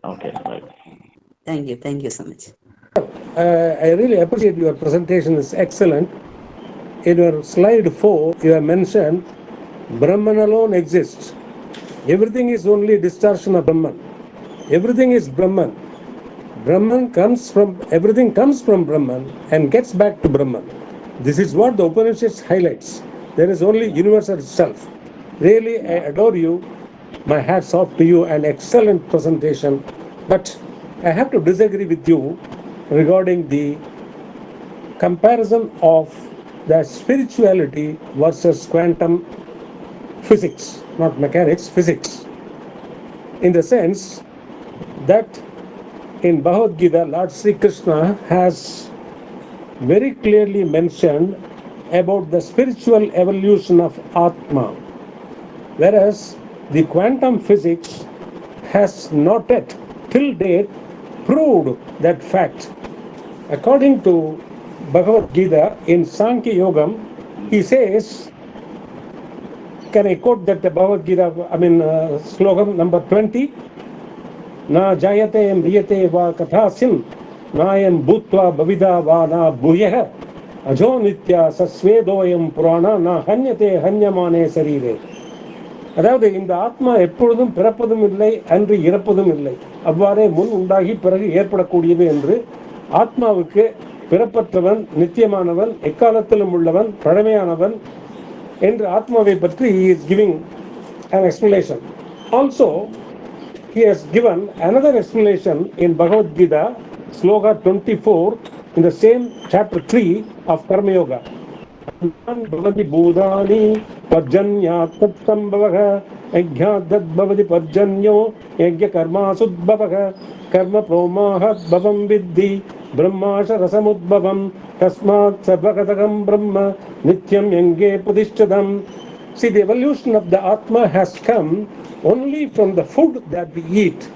Right. Thank you so much. I really appreciate your presentation. It's excellent. In your slide 4, you have mentioned Brahman alone exists. Everything is only distortion of Brahman. Everything is Brahman. Everything comes from Brahman and gets back to Brahman. This is what the Upanishads highlights. There is only universe itself. Really, I adore you. My hats off to you, an excellent presentation. But I have to disagree with you regarding the comparison of the spirituality versus quantum physics, not mechanics, physics. In the sense that in Bhagavad Gita, Lord Sri Krishna has very clearly mentioned about the spiritual evolution of Atma, whereas the quantum physics has not yet, till date, proved that fact. According to Bhagavad Gita, in Sankhya Yogam, he says, can I quote that Bhagavad Gita, slogam number 20? Na jayate mriyate va kathasin, nayam bhutva bhavidha va na bhuyah, ajo nitya sasvedoyam purana na hanyate hanyamane sarire. அதாவது இந்த ஆத்மா எப்பொழுதும் பிறப்பதும் இல்லை, அன்று இறப்பதும் இல்லை, அவ்வாறே முன் உண்டாகி பிறகு ஏற்படக்கூடியது என்று ஆத்மாவுக்கு பிறப்பற்றவன், நித்தியமானவன், எக்காலத்திலும் உள்ளவன், பழமையானவன் என்று ஆத்மாவை பற்றி he is giving an explanation. Also, he has given another explanation in Bhagavad Gita, sloka 24, in the same chapter 3 of Karma Yoga. bhavati bhudani parjanyat tatsambhavah yajnat bhavati parjanyo yajna karma sudbhavah karma promahat bhavam vidhi brahmasha rasamudbhavam tasmat sarvagatakam brahma nityam yange pradishthadam. See, the evolution of the Atma has come only from the food that we eat.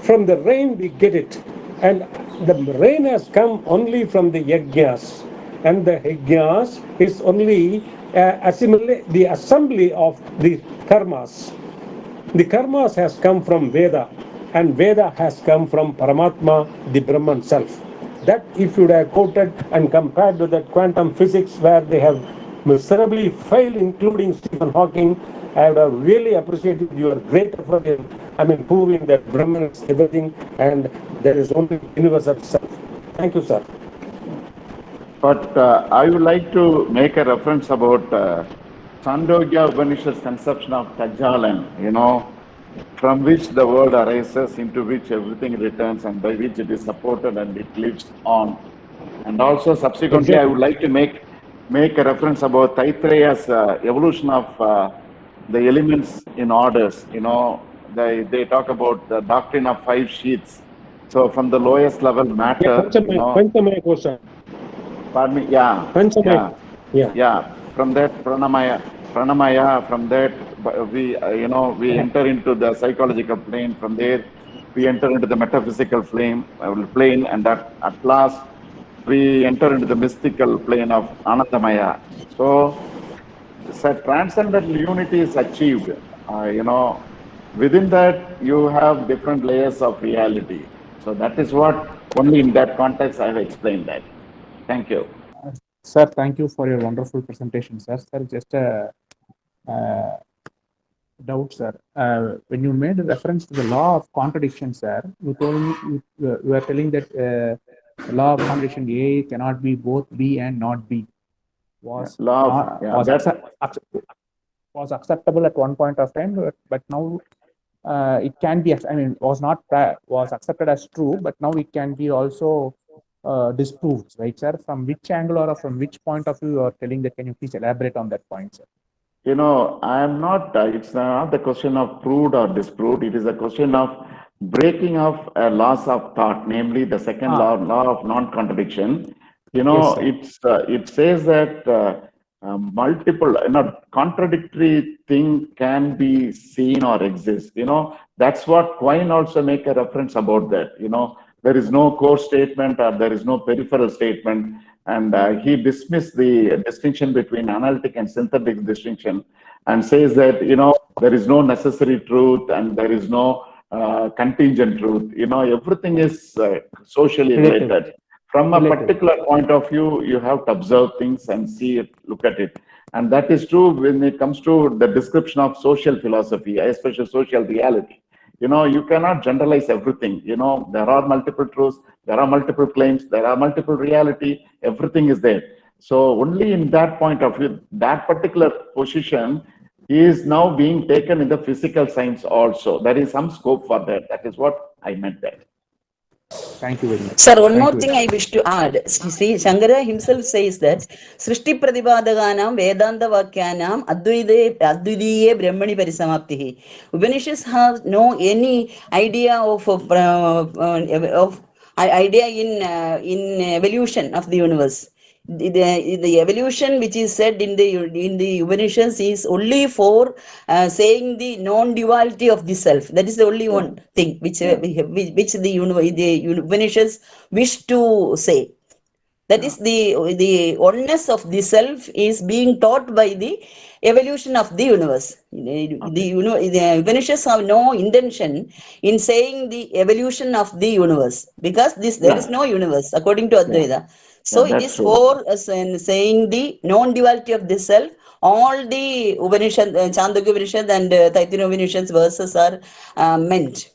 From the rain we get it. And the rain has come only from the yajnas. And the yajnas is only the assembly of the karmas. The karmas has come from Veda. And Veda has come from Paramatma, the Brahman self. That if you would have quoted and compared with that quantum physics where they have miserably failed, including Stephen Hawking, I would have really appreciated your great effort in proving that Brahman is everything and there is only the universe itself. Thank you, sir. But I would like to make a reference about Chandogya Upanishad's conception of Tajalan, from which the world arises, into which everything returns, and by which it is supported and it lives on. And also subsequently, I would like to make a reference about Taitreya's evolution of the elements in orders. They talk about the doctrine of 5 sheaths. So from the lowest level matter, Panchamaya Kosha. Pardon me, yeah. From that pranamaya, from that we enter into the psychological plane. From there we enter into the metaphysical plane, and at last we enter into the mystical plane of Anandamaya. So transcendental unity is achieved. Within that you have different layers of reality. So that is what only in that context I have explained that. Thank you. Sir, thank you for your wonderful presentation, sir. Sir, just a doubt, sir. When you made a reference to the law of contradiction, sir, you told me you were telling that law of contradiction A cannot be both B and not B. Was acceptable at one point of time, but now it can be. Was accepted as true, but now it can be also disproved, right, sir? From which angle or from which point of view you are telling that? Can you please elaborate on that point, sir? I am not, it's not the question of proved or disproved. It is a question of breaking of laws of thought, namely the second law of non-contradiction. Yes, it says that multiple, contradictory thing can be seen or exist. That's what Quine also make a reference about that. There is no core statement or there is no peripheral statement. And he dismissed the distinction between analytic and synthetic distinction and says that, there is no necessary truth and there is no contingent truth. Everything is socially related. From a particular point of view, you have to observe things and see it, look at it. And that is true when it comes to the description of social philosophy, especially social reality. You cannot generalize everything. There are multiple truths, there are multiple claims, there are multiple reality, everything is there. So only in that point of view, that particular position is now being taken in the physical science also. There is some scope for that. That is what I meant there. Thank you very much. Sir, one more thing I wish to add. See, Shankara himself says that Srishti Pratipadaganam Vedanta Vakyanam Advidiye Brahmani Parisamaptihi. Upanishads have no any idea of idea in evolution of the universe. The evolution which is said in the Upanishads is only for saying the non-duality of the self. That is the only one thing which the Upanishads wish to say. That is the oneness of the self is being taught by the evolution of the universe. The Upanishads have no intention in saying the evolution of the universe because there is no universe according to Advaita. So it is for saying the non-duality of the self. All the Upanishad, Chandogya Upanishad and Taittiriya Upanishads verses are meant.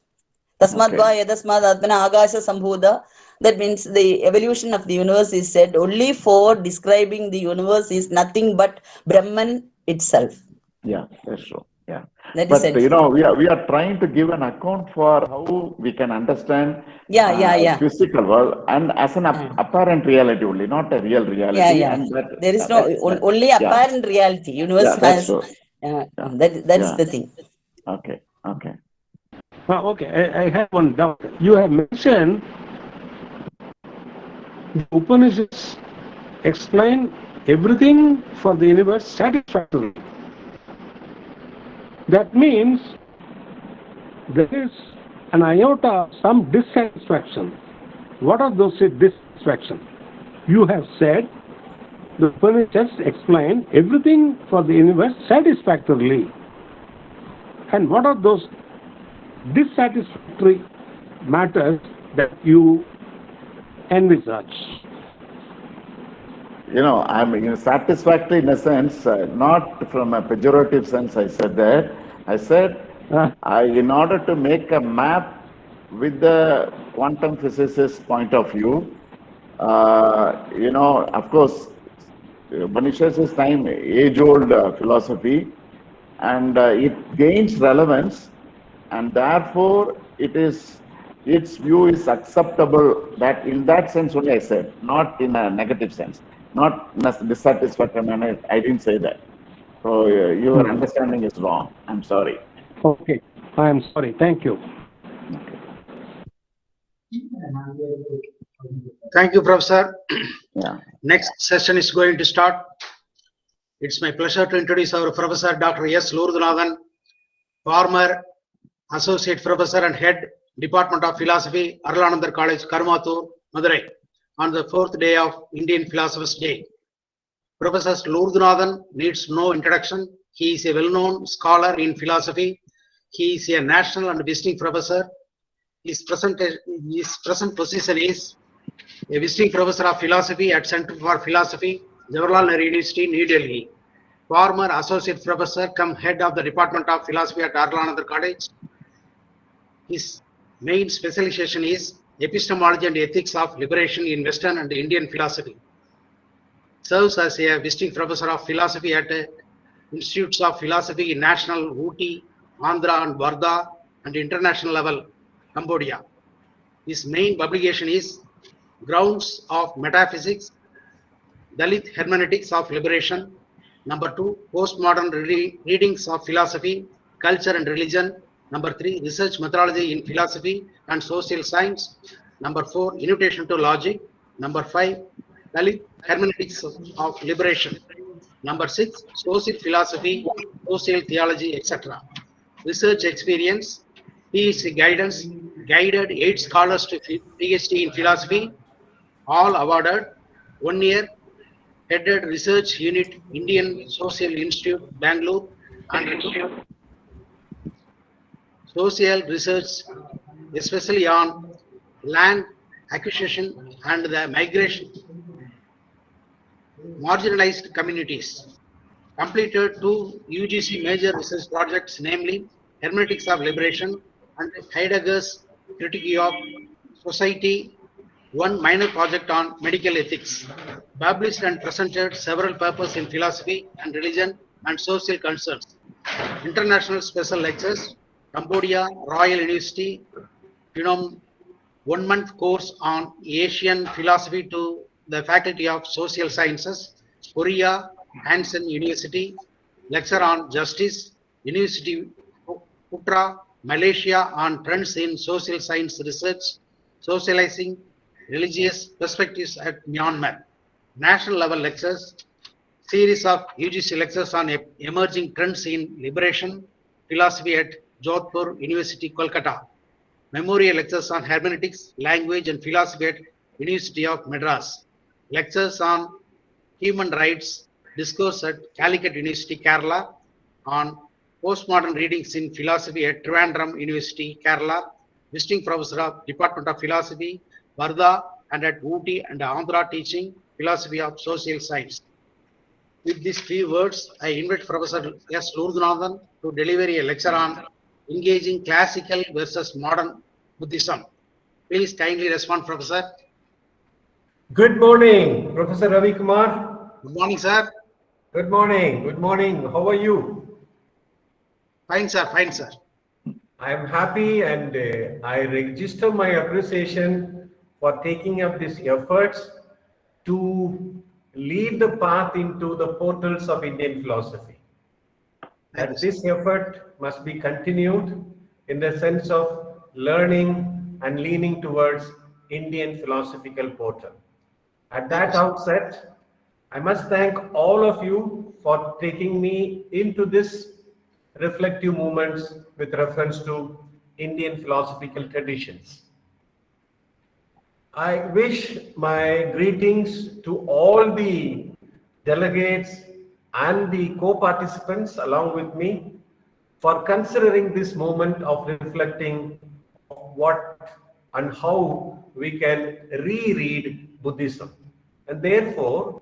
Tasmadva yadasmad atmana agasha sambhuda. That means the evolution of the universe is said only for describing the universe is nothing but Brahman itself. Yeah, that's true. Yeah. That is But it. we are trying to give an account for how we can understand Yeah. physical world and as an apparent reality only, not a real reality. Yeah. And that, There is no only yeah. apparent reality. Universe That's has true. that is Yeah. the thing. Okay. Okay, I have one doubt. You have mentioned the Upanishads explain everything for the universe satisfactorily. That means there is an iota of some dissatisfaction. What are those dissatisfactions? You have said the Upanishads explain everything for the universe satisfactorily. And what are those dissatisfactory matters that you envisage? I'm satisfactory in a sense, not from a pejorative sense. I said that. I said, in order to make a map with the quantum physicist point of view, of course, Upanishads' time, age-old philosophy, and it gains relevance, and therefore its view is acceptable. That in that sense only I said, not in a negative sense, not in a dissatisfactory manner. I didn't say that. So your understanding is wrong. I'm sorry. Okay, I am sorry. Thank you. Okay. Thank you, Professor. Yeah. Next session is going to start. It's my pleasure to introduce our Professor Dr. S. Lourdunathan, former Associate Professor and Head, Department of Philosophy, Arulanandar College, Karumathur, Madurai, on the 4th day of Indian Philosophers' Day. Professor Lourdunathan needs no introduction. He is a well-known scholar in philosophy. He is a national and visiting professor. His present position is a visiting professor of philosophy at Center for Philosophy, Jawaharlal Nehru University, New Delhi. Former associate professor cum head of the Department of Philosophy at Arulanandar College. His main specialization is epistemology and ethics of liberation in Western and Indian philosophy. Serves as a visiting professor of philosophy at Institutes of Philosophy in National, Ooty, Andhra and Wardha, and international level, Cambodia. His main publication is Grounds of Metaphysics, Dalit Hermeneutics of Liberation. Number 2, Postmodern Readings of Philosophy, Culture and Religion. Number 3, Research Methodology in Philosophy and Social Science. Number 4, Invitation to Logic. Number 5, Dalit Hermeneutics of Liberation. Number 6, Social Philosophy, Social Theology, etc. Research experience, PhD guidance, guided 8 scholars to PhD in philosophy, all awarded. 1 year, headed research unit, Indian Social Institute, Bangalore, and social research, especially on land acquisition and the migration, marginalized communities. Completed 2 UGC major research projects, namely Hermeneutics of Liberation and Heidegger's Critique of Society, 1 minor project on medical ethics. Published and presented several papers in philosophy and religion and social concerns. International special lectures, Cambodia, Royal University, Phnom, 1-month course on Asian philosophy to the Faculty of Social Sciences, Korea, Hansen University, lecture on justice, University Putra, Malaysia on trends in social science research, socializing religious perspectives at Myanmar. National level lectures, series of UGC lectures on emerging trends in liberation, philosophy at Jodhpur University, Kolkata. Memorial lectures on hermeneutics, language and philosophy at University of Madras. Lectures on human rights, discourse at Calicut University, Kerala, on postmodern readings in philosophy at Trivandrum University, Kerala, visiting professor of Department of Philosophy, Wardha, and at Ooty and Andhra, teaching philosophy of social science. With these few words, I invite Professor S. Lourdunathan to deliver a lecture on engaging classical versus modern Buddhism. Please kindly respond, Professor. Good morning, Professor Ravikumar. Good morning, sir. Good morning. Good morning. How are you? Fine, sir. Fine, sir. I am happy and I register my appreciation for taking up these efforts to lead the path into the portals of Indian philosophy. Thank you, That sir. this effort must be continued in the sense of learning and leaning towards Indian philosophical portal. At Thank you, that sir. outset, I must thank all of you for taking me into this reflective moments with reference to Indian philosophical traditions. I wish my greetings to all the delegates and the co-participants along with me for considering this moment of reflecting what and how we can reread Buddhism. And therefore,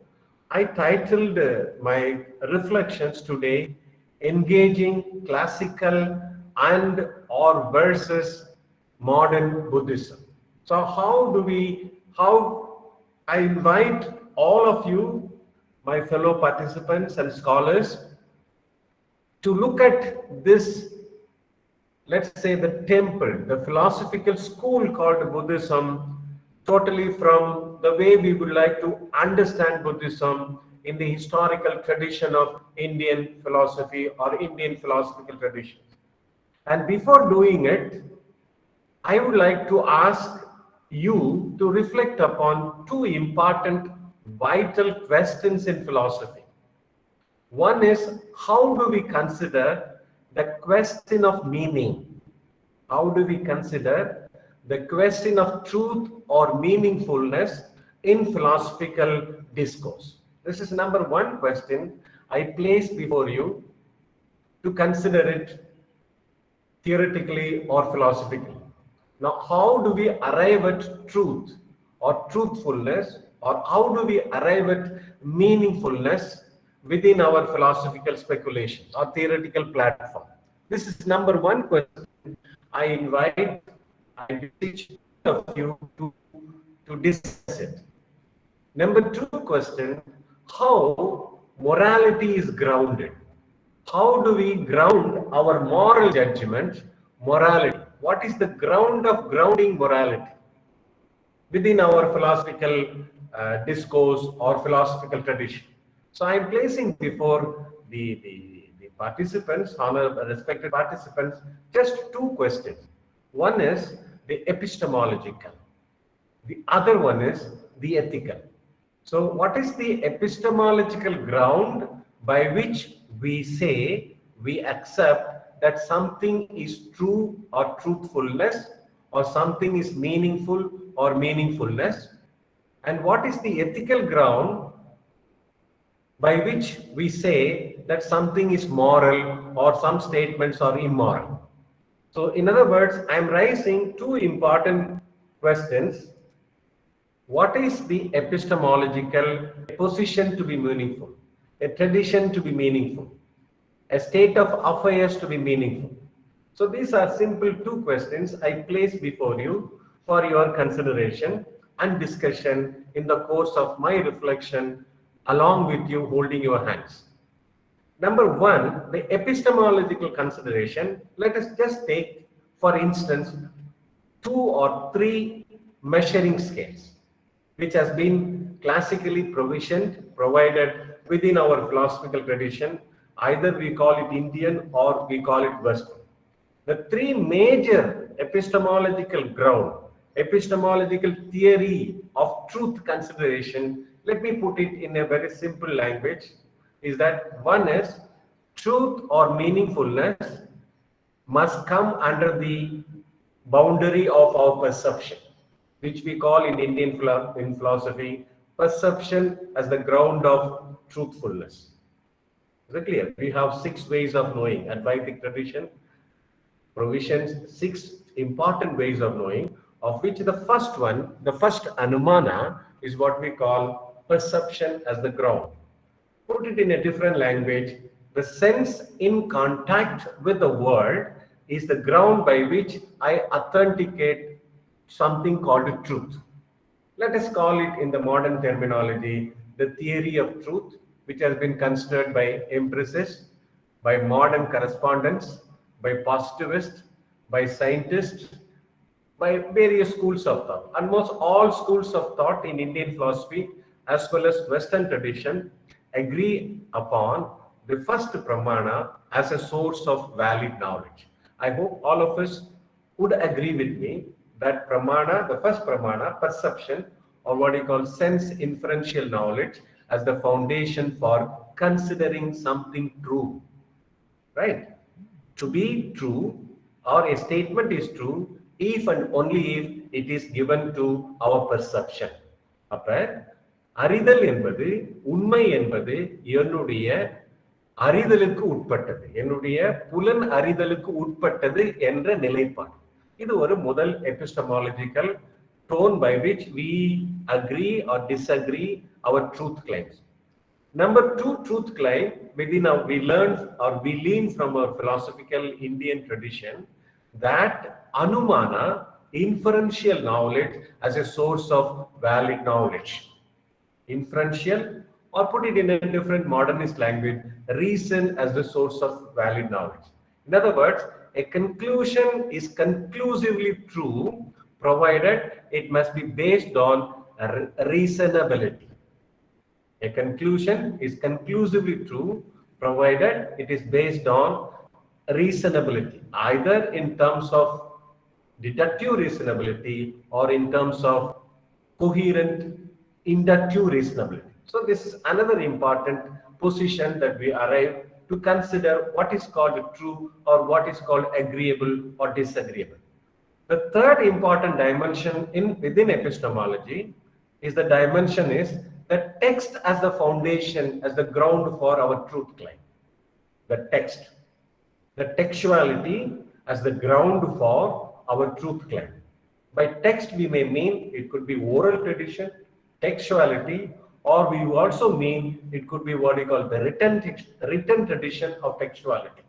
I titled my reflections today, Engaging Classical and or versus Modern Buddhism. So how I invite all of you, my fellow participants and scholars, to look at this, let's say the temple, the philosophical school called Buddhism, totally from the way we would like to understand Buddhism in the historical tradition of Indian philosophy or Indian philosophical traditions. And before doing it, I would like to ask you to reflect upon two important vital questions in philosophy. One is, how do we consider the question of meaning? How do we consider the question of truth or meaningfulness in philosophical discourse? This is number one question I place before you to consider it theoretically or philosophically. Now, how do we arrive at truth or truthfulness, or how do we arrive at meaningfulness within our philosophical speculation or theoretical platform? This is number one question I beseech of you to discuss it. Number two question, how morality is grounded. How do we ground our moral judgment, morality? What is the ground of grounding morality within our philosophical discourse or philosophical tradition? So I am placing before the participants, honored respected participants, just two questions. One is the epistemological. The other one is the ethical. So what is the epistemological ground by which we say we accept that something is true or truthfulness, or something is meaningful or meaningfulness? And what is the ethical ground by which we say that something is moral or some statements are immoral? So in other words, I am raising two important questions. What is the epistemological position to be meaningful, a tradition to be meaningful, a state of affairs to be meaningful? So these are simple two questions I place before you for your consideration and discussion in the course of my reflection along with you holding your hands. Number one, the epistemological consideration. Let us just take, for instance, 2 or 3 measuring scales, which has been classically provided within our philosophical tradition. Either we call it Indian or we call it Western. The 3 major epistemological ground, epistemological theory of truth consideration, let me put it in a very simple language, is that one is truth or meaningfulness must come under the boundary of our perception, which we call in Indian philosophy perception as the ground of truthfulness. Is it clear? We have 6 ways of knowing. Advaitic tradition provisions 6 important ways of knowing, of which the first one, the first anumana, is what we call perception as the ground. Put it in a different language, the sense in contact with the world is the ground by which I authenticate something called truth. Let us call it, in the modern terminology, the theory of truth, which has been considered by empiricists, by modern correspondents, by positivists, by scientists, by various schools of thought. Almost all schools of thought in Indian philosophy as well as Western tradition agree upon the first pramana as a source of valid knowledge. I hope all of us would agree with me that pramana, the first pramana, perception, or what you call sense inferential knowledge, as the foundation for considering something true. Right? To be true, or a statement is true if and only if it is given to our perception. அப்ப அறிதல் என்பது, உண்மை என்பது என்னுடைய அறிதலுக்கு உட்பட்டது, என்னுடைய புலன் அறிதலுக்கு உட்பட்டது என்ற நிலைப்பாடு. இது ஒரு முதல் epistemological tone by which we agree or disagree our truth claims. Number two truth claim within our, we learn or we learn from our philosophical Indian tradition that anumana, inferential knowledge, as a source of valid knowledge. Inferential, or put it in a different modernist language, reason as the source of valid knowledge. In other words, a conclusion is conclusively true provided it must be based on reasonability. A conclusion is conclusively true provided it is based on reasonability, either in terms of deductive reasonability or in terms of coherent inductive reasonability. So this is another important position that we arrive to consider what is called true or what is called agreeable or disagreeable. The third important dimension within epistemology is the dimension is the text as the foundation, as the ground for our truth claim. The text, the textuality as the ground for our truth claim. By text we may mean it could be oral tradition, textuality, or we also mean it could be what we call the written tradition of textuality.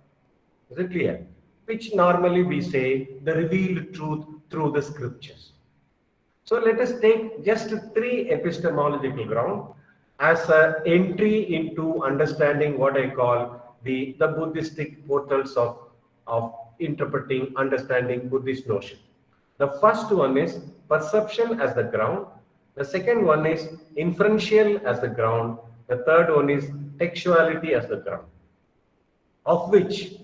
Is it clear? Which normally we say the revealed truth through the scriptures. So let us take just three epistemological ground as an entry into understanding what I call the Buddhistic portals of interpreting, understanding Buddhist notion. The first one is perception as the ground. The second one is inferential as the ground. The third one is textuality as the ground. Of which,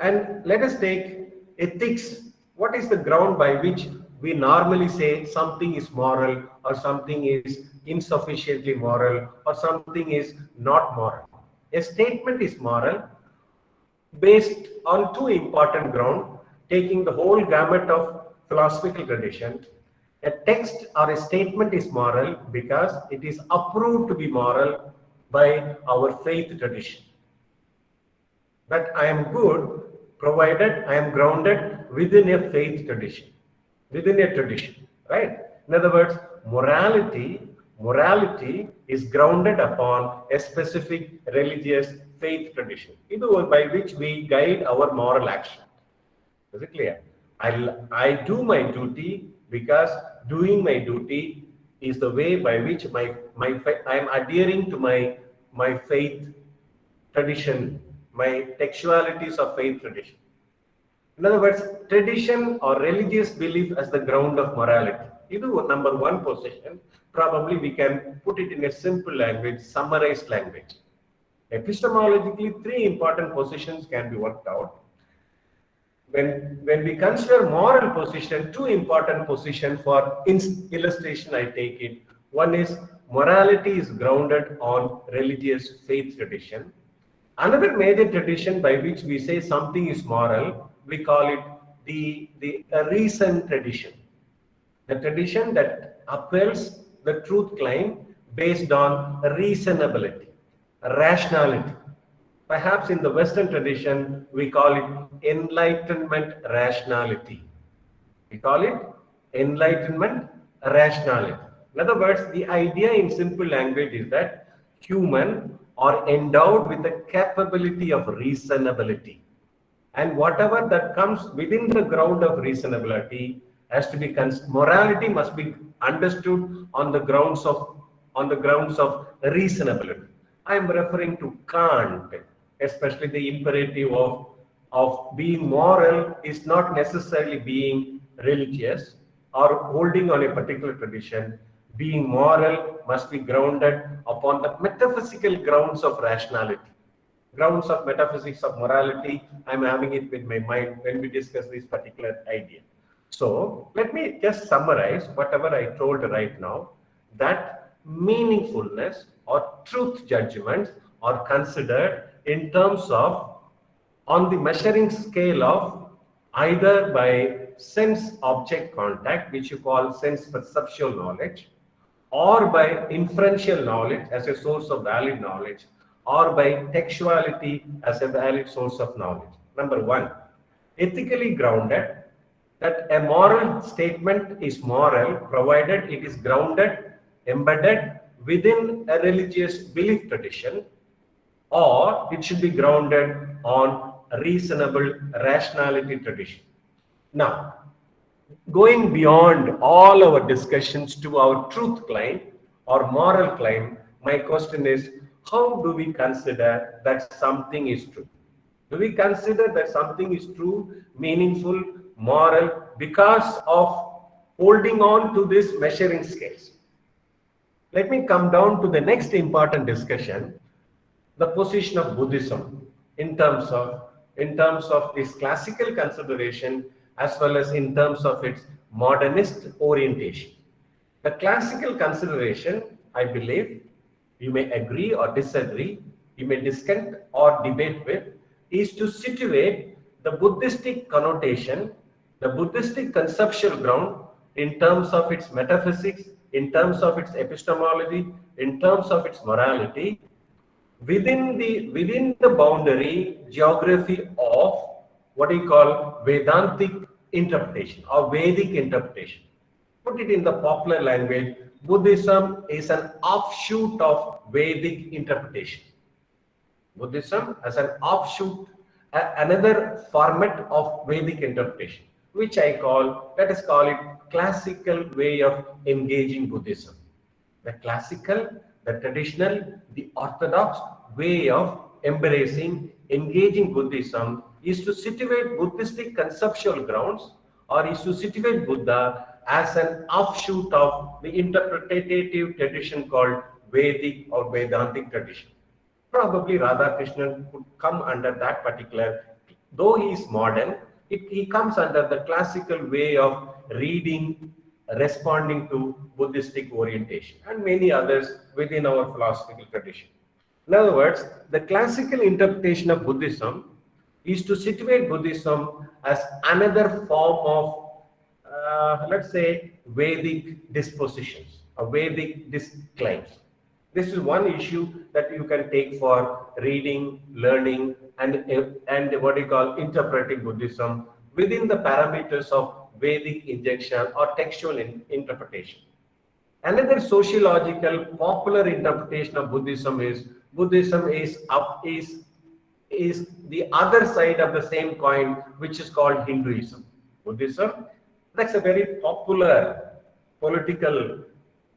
and let us take ethics. What is the ground by which we normally say something is moral or something is insufficiently moral or something is not moral? A statement is moral based on two important grounds, taking the whole gamut of philosophical tradition. A text or a statement is moral because it is approved to be moral by our faith tradition. That I am good provided I am grounded within a faith tradition, within a tradition, right? In other words, morality is grounded upon a specific religious faith tradition. This is by which we guide our moral action. Is it clear? I do my duty because doing my duty is the way by which I am adhering to my faith tradition, my textualities of faith tradition. In other words, tradition or religious belief as the ground of morality. This is number one position. Probably we can put it in a simple language, summarized language. Epistemologically, three important positions can be worked out. When we consider moral position, two important positions for illustration, I take it. One is morality is grounded on religious faith tradition. Another major tradition by which we say something is moral, we call it the reason tradition. The tradition that upholds the truth claim based on reasonability, rationality. Perhaps in the Western tradition, we call it enlightenment rationality. We call it enlightenment rationality. In other words, the idea in simple language is that human are endowed with the capability of reasonability. And whatever that comes within the ground of reasonability has to be morality must be understood on the grounds of reasonability. I am referring to Kant, especially the imperative of of being moral is not necessarily being religious or holding on a particular tradition. Being moral must be grounded upon the metaphysical grounds of rationality, grounds of metaphysics of morality. I'm having it with my mind when we discuss this particular idea. So let me just summarize whatever I told right now, that meaningfulness or truth judgments are considered in terms of on the measuring scale of either by sense object contact, which you call sense perceptual knowledge, or by inferential knowledge as a source of valid knowledge, or by textuality as a valid source of knowledge. Number one, ethically grounded, that a moral statement is moral provided it is grounded, embedded within a religious belief tradition, or it should be grounded on reasonable rationality tradition. Now, going beyond all our discussions to our truth claim or moral claim, my question is, how do we consider that something is true? Do we consider that something is true, meaningful, moral, because of holding on to this measuring scales? Let me come down to the next important discussion, the position of Buddhism in terms of this classical consideration as well as in terms of its modernist orientation. The classical consideration, I believe, you may agree or disagree, you may discuss or debate with, is to situate the Buddhistic connotation, the Buddhistic conceptual ground in terms of its metaphysics, in terms of its epistemology, in terms of its morality, within the boundary geography of what we call Vedantic interpretation or Vedic interpretation. Put it in the popular language, Buddhism is an offshoot of Vedic interpretation. Buddhism as an offshoot, another format of Vedic interpretation, which let us call it classical way of engaging Buddhism. The classical, the traditional, the orthodox way of embracing, engaging Buddhism is to situate Buddhistic conceptual grounds, or is to situate Buddha as an offshoot of the interpretative tradition called Vedic or Vedantic tradition. Probably Krishnan could come under that particular, though he is modern, he comes under the classical way of reading, responding to Buddhistic orientation, and many others within our philosophical tradition. In other words, the classical interpretation of Buddhism is to situate Buddhism as another form of, let's say, Vedic dispositions or Vedic claims. This is one issue that you can take for reading, learning, and what we call interpreting Buddhism within the parameters of Vedic injection or textual interpretation. Another sociological popular interpretation of Buddhism is the other side of the same coin, which is called Hinduism. Buddhism, that's a very popular political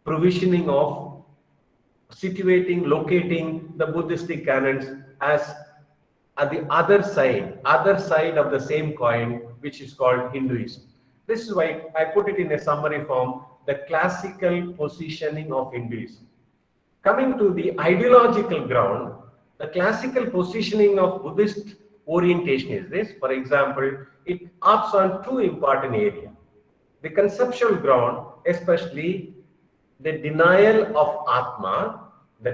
provisioning of situating, locating the Buddhistic canons as at the other side of the same coin, which is called Hinduism. This is why I put it in a summary form, the classical positioning of Hinduism. Coming to the ideological ground, the classical positioning of Buddhist orientation is this. For example, it opts on two important areas. The conceptual ground, especially the denial of Atma, the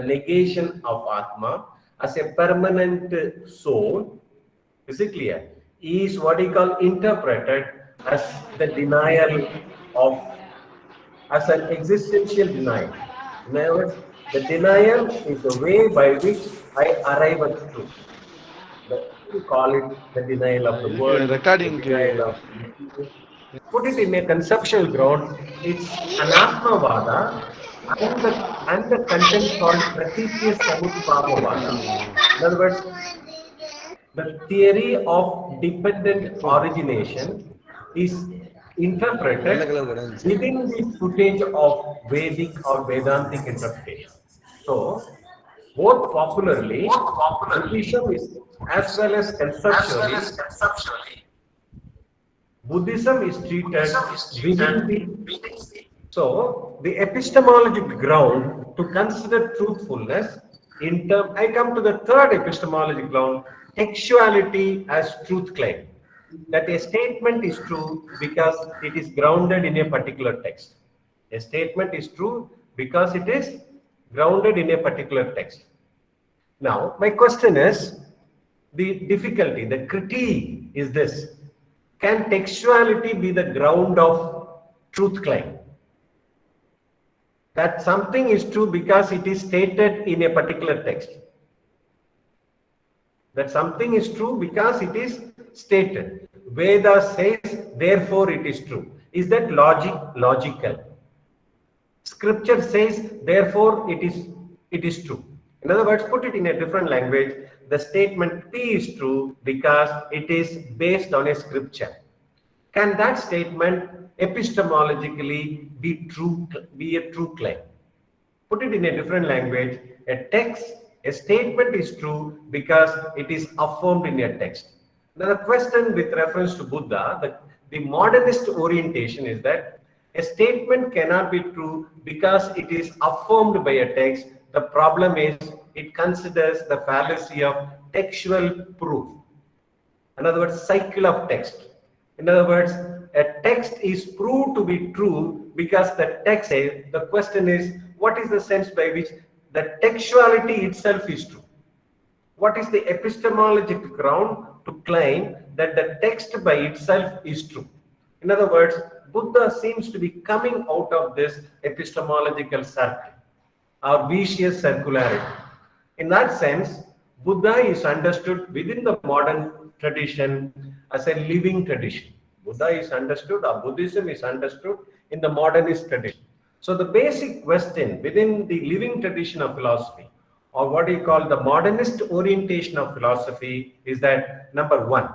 negation of Atma as a permanent soul, is it clear? Is what we call interpreted as the denial of, as an existential denial. In other words, the denial is the way by which I arrive at truth. We call it the denial of the world, recording. the denial of the, put it in a conceptual ground, it's Anatmavada and the content called Pratitya Samutpapavada. In other words, the theory of dependent origination is interpreted within the footage of Vedic or Vedantic interpretation. So, both popularly, Buddhism is, as well as conceptually, Buddhism is treated within the. So, the epistemological ground to consider truthfulness in term, I come to the third epistemological ground, textuality as truth claim. That a statement is true because it is grounded in a particular text. A statement is true because it is grounded in a particular text. Now, my question is, the difficulty, the critique is this: can textuality be the ground of truth claim? That something is true because it is stated in a particular text. That something is true because it is stated. Veda says, therefore it is true. Is that logical? Scripture says, therefore it is true. In other words, put it in a different language, the statement P is true because it is based on a scripture. Can that statement epistemologically be a true claim? Put it in a different language, a statement is true because it is affirmed in a text. Now the question with reference to Buddha, the modernist orientation is that a statement cannot be true because it is affirmed by a text. The problem is it considers the fallacy of textual proof. In other words, cycle of text. In other words, a text is proved to be true because the text says. The question is, what is the sense by which the textuality itself is true? What is the epistemological ground to claim that the text by itself is true? In other words, Buddha seems to be coming out of this epistemological circle or vicious circularity. In that sense, Buddha is understood within the modern tradition as a living tradition. Buddha is understood, or Buddhism is understood in the modernist tradition. So the basic question within the living tradition of philosophy, or what you call the modernist orientation of philosophy, is that number one,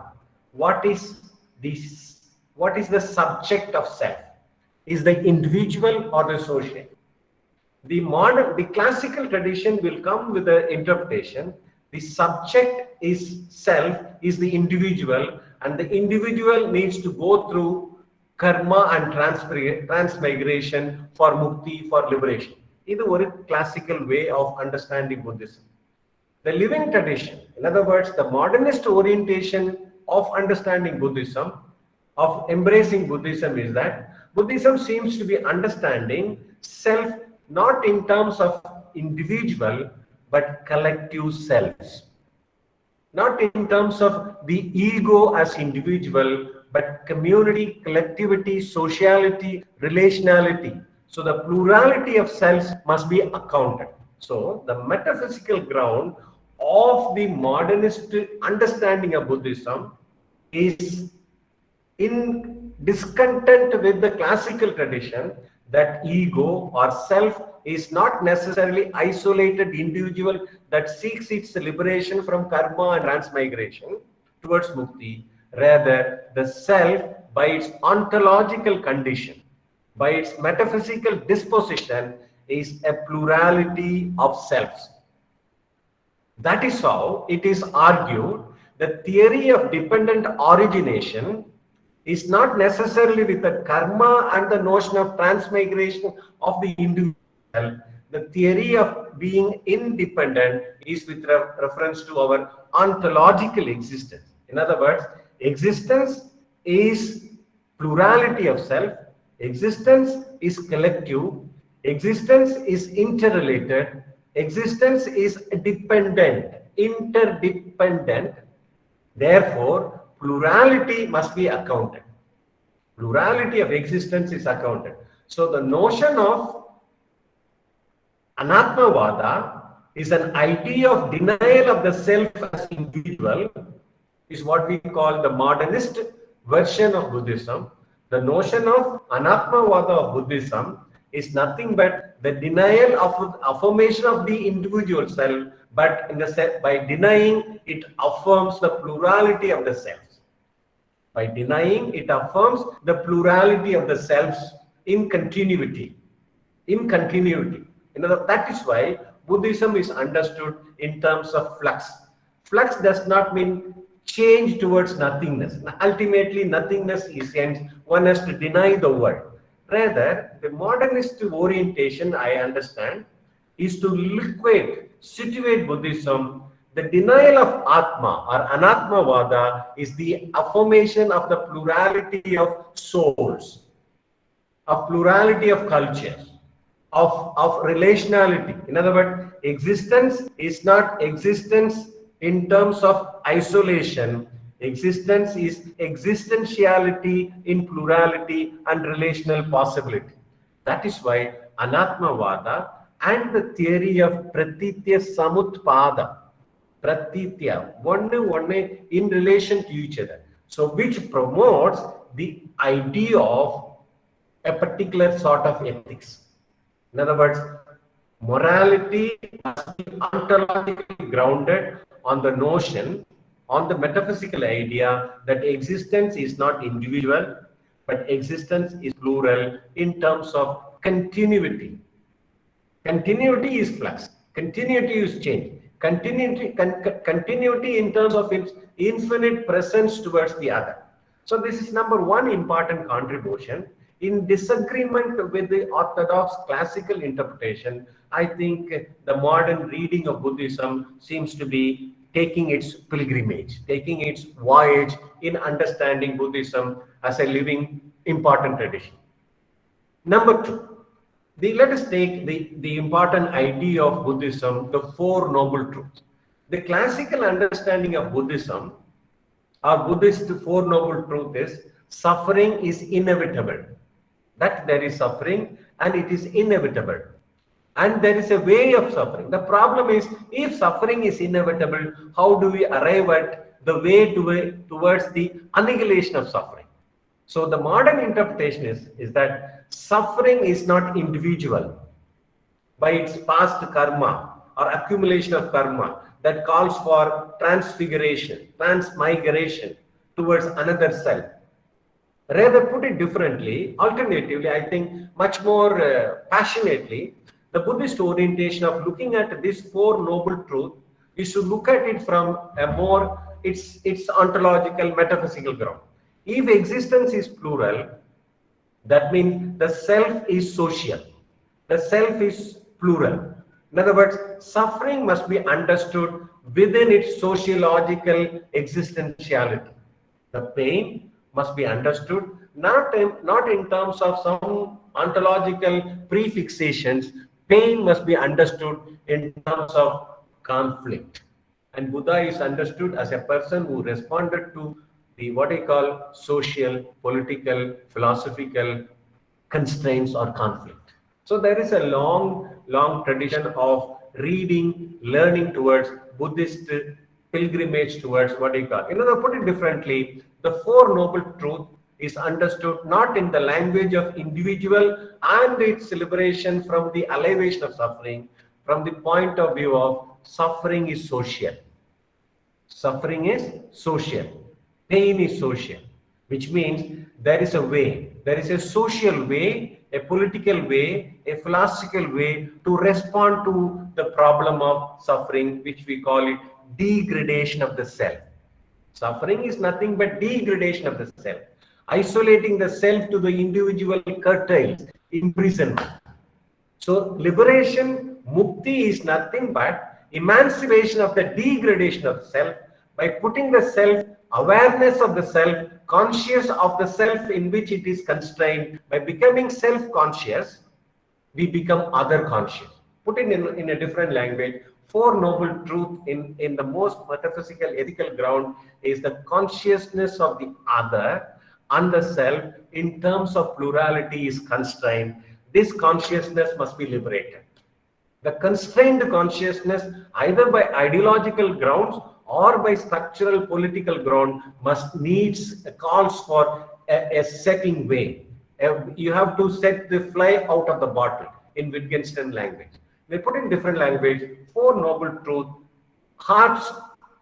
what is the subject of self? Is the individual or the social? The classical tradition will come with the interpretation. The subject is self, is the individual, and the individual needs to go through karma and transmigration for mukti, for liberation. This is a classical way of understanding Buddhism. The living tradition, in other words, the modernist orientation of understanding Buddhism, of embracing Buddhism, is that Buddhism seems to be understanding self not in terms of individual but collective selves. Not in terms of the ego as individual, but community, collectivity, sociality, relationality. So the plurality of selves must be accounted. So the metaphysical ground of the modernist understanding of Buddhism is in discontent with the classical tradition that ego or self is not necessarily isolated individual that seeks its liberation from karma and transmigration towards mukti. Rather, the self, by its ontological condition, by its metaphysical disposition, is a plurality of selves. That is how it is argued the theory of dependent origination is not necessarily with the karma and the notion of transmigration of the individual. The theory of being independent is with reference to our ontological existence. In other words, existence is plurality of self, existence is collective, existence is interrelated, existence is dependent, interdependent. Therefore, plurality must be accounted. Plurality of existence is accounted. So the notion of Anatmavada is an idea of denial of the self as individual, is what we call the modernist version of Buddhism. The notion of Anatmavada of Buddhism is nothing but the denial of affirmation of the individual self, but in the by denying it affirms the plurality of the selves. By denying it affirms the plurality of the selves in continuity. In continuity. That is why Buddhism is understood in terms of flux. Flux does not mean change towards nothingness. Ultimately, nothingness is ends. One has to deny the world. Rather, the modernist orientation, I understand, is to situate Buddhism. The denial of Atma or Anatmavada is the affirmation of the plurality of souls, of plurality of cultures, of relationality. In other words, existence is not existence in terms of isolation. Existence is existentiality in plurality and relational possibility. That is why Anatmavada and the theory of Pratitya Samutpada, Pratitya, one in relation to each other. So which promotes the idea of a particular sort of ethics. In other words, morality must be ontologically grounded on the notion, on the metaphysical idea that existence is not individual, but existence is plural in terms of continuity. Continuity is flux. Continuity is change. Continuity in terms of its infinite presence towards the other. So this is number one important contribution. In disagreement with the orthodox classical interpretation, I think the modern reading of Buddhism seems to be taking its pilgrimage, taking its voyage in understanding Buddhism as a living important tradition. Number two, let us take the important idea of Buddhism, the Four Noble Truths. The classical understanding of Buddhism, or Buddhist Four Noble Truth is suffering is inevitable. That there is suffering and it is inevitable. And there is a way of suffering. The problem is, if suffering is inevitable, how do we arrive at the way towards the annihilation of suffering? So the modern interpretation is that suffering is not individual by its past karma or accumulation of karma that calls for transfiguration, transmigration towards another self. Rather, put it differently, alternatively, I think much more passionately, the Buddhist orientation of looking at this Four Noble Truth is to look at it from a more, its ontological, metaphysical ground. If existence is plural, that means the self is social. The self is plural. In other words, suffering must be understood within its sociological existentiality. The pain must be understood not in terms of some ontological prefixations. Pain must be understood in terms of conflict. And Buddha is understood as a person who responded to the what I call social, political, philosophical constraints or conflict. So there is a long tradition of reading, learning towards Buddhist pilgrimage towards what I call. Put it differently, the Four Noble Truths is understood not in the language of individual and its liberation from the elevation of suffering, from the point of view of suffering is social. Suffering is social. Pain is social, which means there is a way, there is a social way, a political way, a philosophical way to respond to the problem of suffering, which we call it degradation of the self. Suffering is nothing but degradation of the self, isolating the self to the individual curtails, imprisonment. So liberation, mukti, is nothing but emancipation of the degradation of the self by putting the self, awareness of the self, conscious of the self in which it is constrained. By becoming self-conscious, we become other-conscious. Put it in a different language, Four Noble Truths in the most metaphysical, ethical ground is the consciousness of the other and the self in terms of plurality is constrained. This consciousness must be liberated. The constrained consciousness, either by ideological grounds or by structural political ground, calls for a setting way. You have to set the fly out of the bottle in Wittgenstein language. They put in different language, Four Noble Truths harps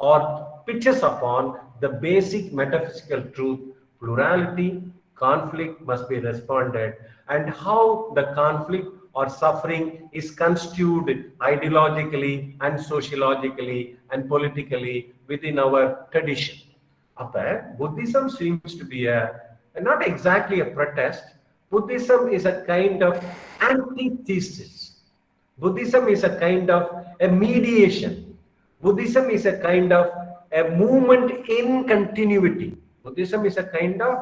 or pitches upon the basic metaphysical truth, plurality, conflict must be responded, and how the conflict or suffering is construed ideologically and sociologically and politically within our tradition. Buddhism seems to be not exactly a protest. Buddhism is a kind of antithesis. Buddhism is a kind of a mediation. Buddhism is a kind of a movement in continuity. Buddhism is a kind of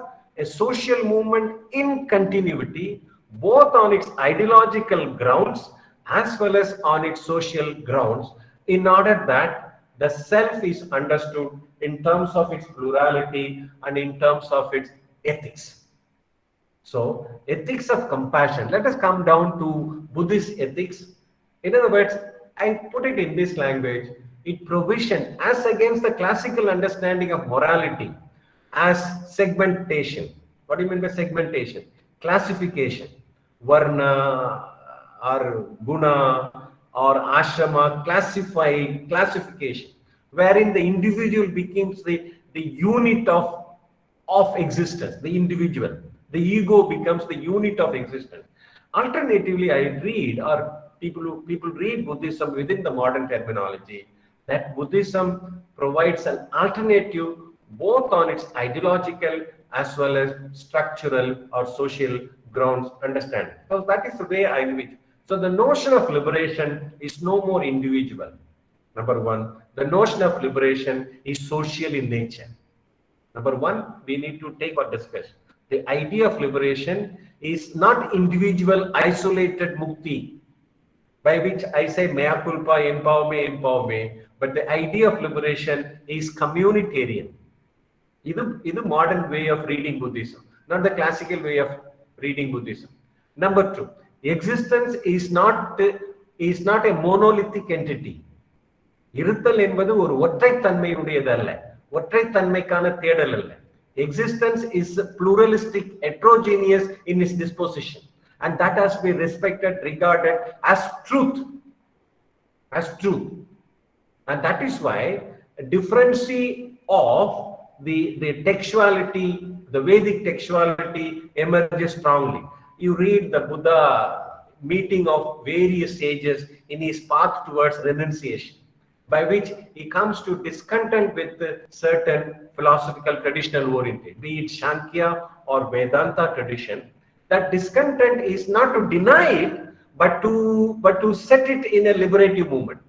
a social movement in continuity, both on its ideological grounds as well as on its social grounds, in order that the self is understood in terms of its plurality and in terms of its ethics. So, ethics of compassion. Let us come down to Buddhist ethics. In other words, I put it in this language, it provision as against the classical understanding of morality as segmentation. What do you mean by segmentation? Classification, varna or guna or ashrama, classification, wherein the individual becomes the unit of existence, the individual. The ego becomes the unit of existence. Alternatively, I read, or people read Buddhism within the modern terminology, that Buddhism provides an alternative both on its ideological as well as structural or social grounds understanding. So that is the way I read it. So the notion of liberation is no more individual. Number one, the notion of liberation is social in nature. Number one, we need to take or discuss. The idea of liberation is not individual, isolated mukti, by which I say mea culpa, empower me. But the idea of liberation is communitarian. This is the modern way of reading Buddhism, not the classical way of reading Buddhism. Number two, existence is not a monolithic entity. இருத்தல் என்பது ஒரு ஒற்றைத்தன்மையுடையது அல்ல, ஒற்றைத்தன்மைக்கான தேடல் அல்ல. Existence is pluralistic, heterogeneous in its disposition, and that has to be respected, regarded as truth, and that is why a difference of the textuality, the Vedic textuality emerges strongly. You read the Buddha meeting of various sages in his path towards renunciation, by which he comes to discontent with certain philosophical traditional orientation, be it Sankhya or Vedanta tradition. That discontent is not to deny it, but to set it in a liberative movement.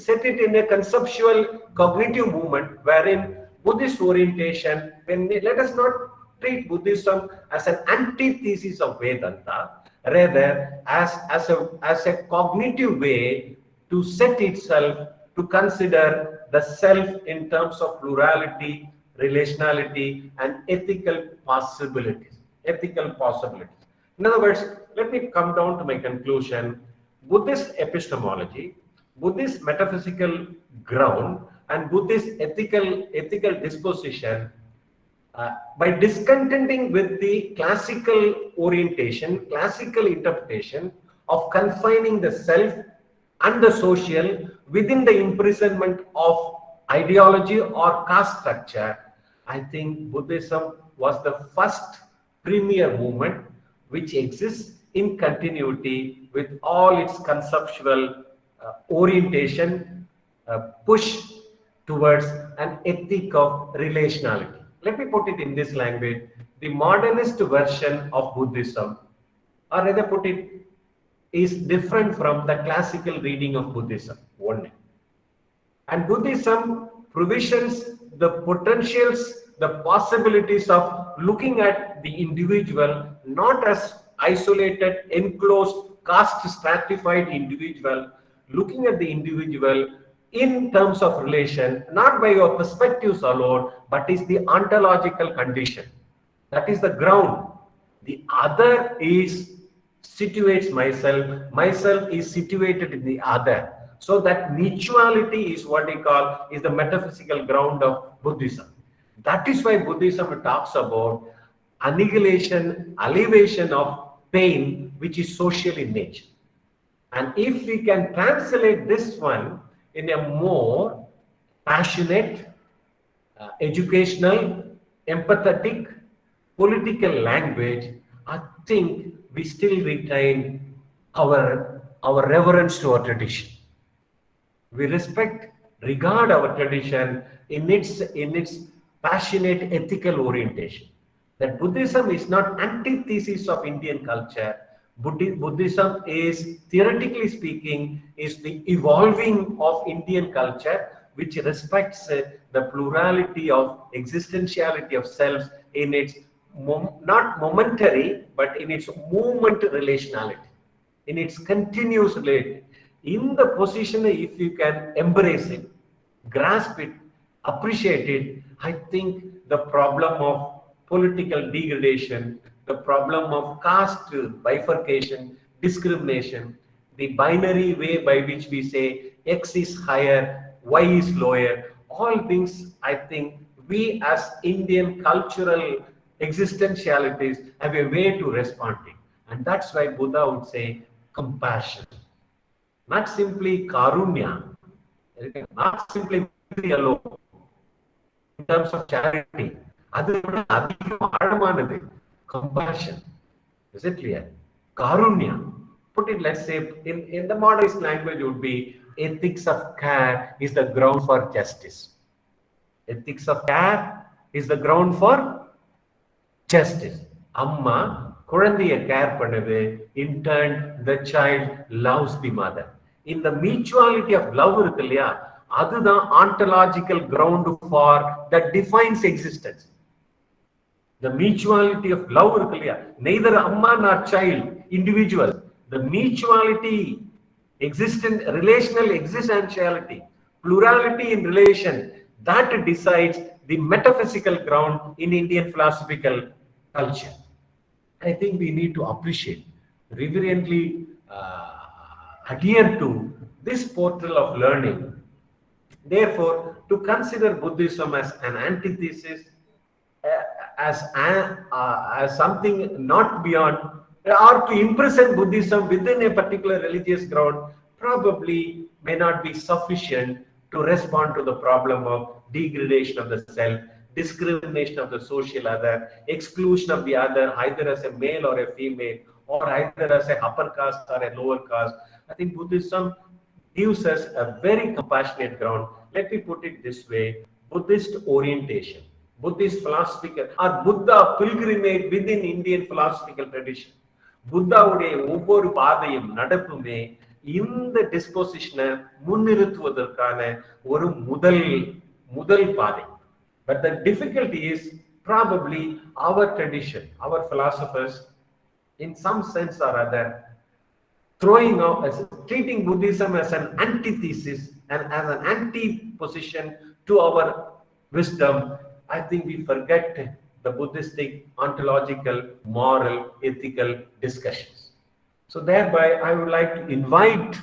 Set it in a conceptual cognitive movement, wherein Buddhist orientation, let us not treat Buddhism as an antithesis of Vedanta, rather as a cognitive way to set itself to consider the self in terms of plurality, relationality, and ethical possibilities. In other words, let me come down to my conclusion. Buddhist epistemology, Buddhist metaphysical ground, and Buddhist ethical disposition, by discontenting with the classical orientation, classical interpretation of confining the self and the social within the imprisonment of ideology or caste structure, I think Buddhism was the first premier movement which exists in continuity with all its conceptual orientation, push towards an ethic of relationality. Let me put it in this language. The modernist version of Buddhism, or rather put it, is different from the classical reading of Buddhism. One. And Buddhism provisions the potentials, the possibilities of looking at the individual not as isolated, enclosed, caste stratified individual, looking at the individual in terms of relation, not by your perspectives alone, but is the ontological condition. That is the ground. The other is situates myself is situated in the other. So that mutuality is what we call is the metaphysical ground of Buddhism. That is why Buddhism talks about annihilation, alleviation of pain, which is social in nature. And if we can translate this one in a more passionate, educational, empathetic, political language, I think we still retain our reverence to our tradition. We respect, regard our tradition in its passionate ethical orientation. That Buddhism is not antithesis of Indian culture. Buddhism is, theoretically speaking, is the evolving of Indian culture, which respects the plurality of existentiality of self in its not momentary, but in its movement relationality, in its continuous relation. In the position, if you can embrace it, grasp it, appreciate it, I think the problem of political degradation, the problem of caste bifurcation, discrimination, the binary way by which we say X is higher, Y is lower, all things I think we as Indian cultural existentialities have a way to respond to. And that's why Buddha would say compassion. Not simply karunya, not simply alone, in terms of charity. Compassion. Is it clear? Karunya. Put it, let's say, in the modernist language would be ethics of care is the ground for justice. Ethics of care is the ground for justice. Amma, குழந்தையை care பண்ணுது, in turn the child loves the mother. In the mutuality of love இருக்கு இல்லையா, அதுதான் ontological ground for that defines existence. The mutuality of love இருக்கு இல்லையா, neither amma nor child individual, the mutuality, existent relational existentiality, plurality in relation, that decides the metaphysical ground in Indian philosophical culture. I think we need to appreciate, reverently adhere to this portal of learning. Therefore, to consider Buddhism as an antithesis, as something not beyond, or to imprison Buddhism within a particular religious ground, probably may not be sufficient to respond to the problem of degradation of the self, discrimination of the social other, exclusion of the other, either as a male or a female, or either as a upper caste or a lower caste. I think Buddhism gives us a very compassionate ground. Let me put it this way: Buddhist orientation, Buddhist philosophical, or Buddha pilgrimage within Indian philosophical tradition. புத்தாவுடைய ஒவ்வொரு பாதையும் நடப்புமே இந்த டிஸ்போசிஷனை முன்னிறுத்துவதற்கான ஒரு முதல் பாதை. But the difficulty is probably our tradition, our philosophers, in some sense or other, throwing out, treating Buddhism as an antithesis and as an anti-position to our wisdom. I think we forget the Buddhistic ontological, moral, ethical discussions. So thereby, I would like to invite,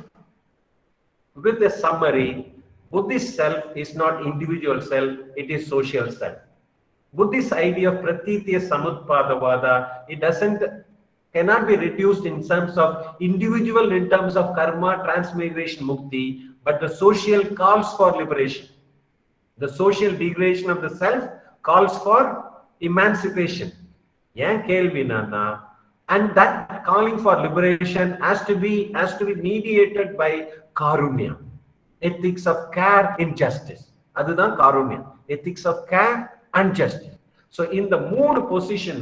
with a summary, Buddhist self is not individual self, it is social self. Buddhist idea of pratitya samutpadavada, it cannot be reduced in terms of individual, in terms of karma, transmigration, mukti, but the social calls for liberation. The social degradation of the self calls for emancipation. And that calling for liberation has to be mediated by karunya, ethics of care in justice. Adudan karunya, ethics of care and justice. So in the mood position,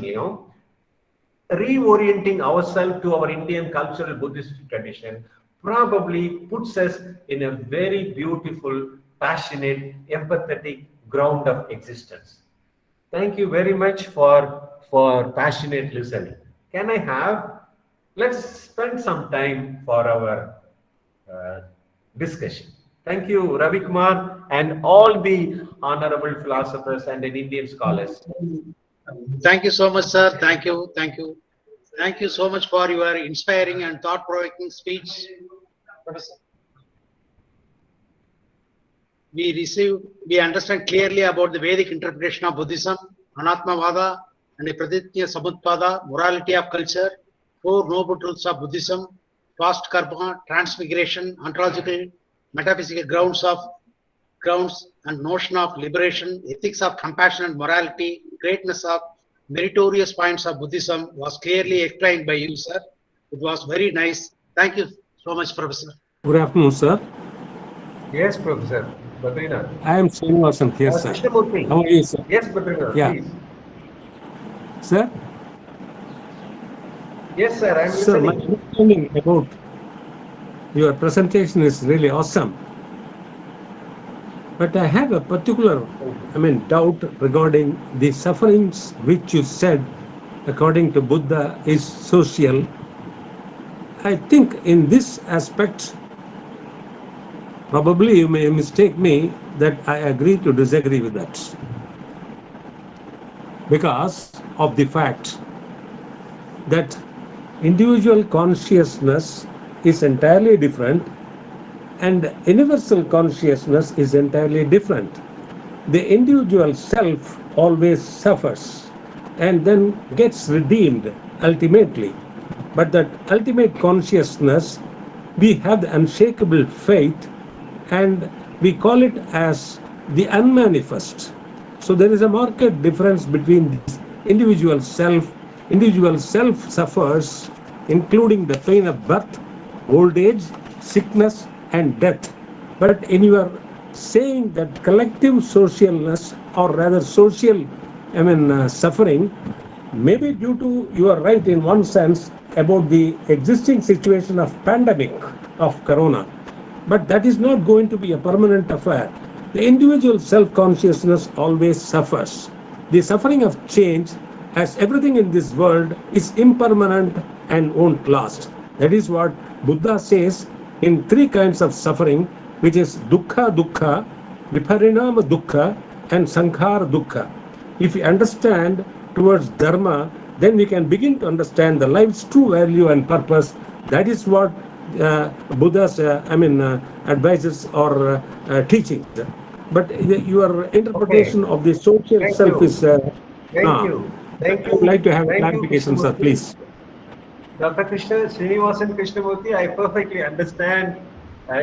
reorienting ourselves to our Indian cultural Buddhist tradition probably puts us in a very beautiful, passionate, empathetic ground of existence. Thank you very much for passionate listening. Can I have, let's spend some time for our discussion. Thank you, Ravikumar, and all the honorable philosophers and Indian scholars. Thank you so much, sir. Thank you. Thank you. Thank you so much for your inspiring and thought-provoking speech, Professor. We understand clearly about the Vedic interpretation of Buddhism, Anatmavada, and the Praditya Samutpada, morality of culture, 4 noble truths of Buddhism, past karma, transmigration, ontological, metaphysical grounds and notion of liberation, ethics of compassion and morality, greatness of meritorious points of Buddhism was clearly explained by you, sir. It was very nice. Thank you so much, Professor. Good afternoon, sir. Yes, Professor. Badrinath. I am Srinivasan here, sir. Krishnamurthy. How are you, sir? Yes, Badrinath, Yeah. please. Sir? Yes, sir, I am Sir, my listening. understanding about your presentation is really awesome. But I have a particular, doubt regarding the sufferings which you said, according to Buddha, is social. I think in this aspect, probably you may mistake me that I agree to disagree with that. Because of the fact that individual consciousness is entirely different and universal consciousness is entirely different. The individual self always suffers and then gets redeemed ultimately. But that ultimate consciousness, we have the unshakable faith and we call it as the unmanifest. So there is a marked difference between this individual self. Individual self suffers, including the pain of birth, old age, sickness, and death. But in your saying that collective socialness, or rather social, suffering, maybe due to, you are right in one sense about the existing situation of pandemic of corona, but that is not going to be a permanent affair. The individual self-consciousness always suffers. The suffering of change, as everything in this world, is impermanent and won't last. That is what Buddha says in three kinds of suffering, which is dukkha dukkha, viparinama dukkha, and sankhara dukkha. If we understand towards dharma, then we can begin to understand the life's true value and purpose. That is what Buddha's advices or teaching. But your interpretation of the social Thank self you. is. Thank you. Thank I would you. like to have a Thank you, clarification, sir, Krishnamurthy. please. Dr. Srinivasan Krishnamurthy, I perfectly understand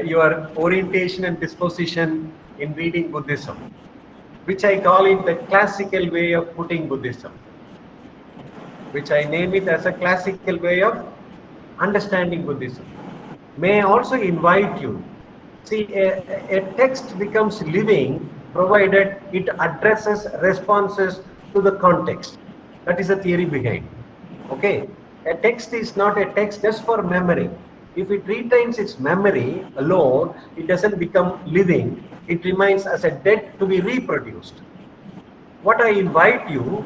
your orientation and disposition in reading Buddhism, which I call it the classical way of putting Buddhism, which I name it as a classical way of understanding Buddhism. May I also invite you, see, a text becomes living provided it addresses responses to the context. That is the theory behind. Okay, a text is not a text just for memory. If it retains its memory alone, it doesn't become living. It remains as a dead to be reproduced. What I invite you,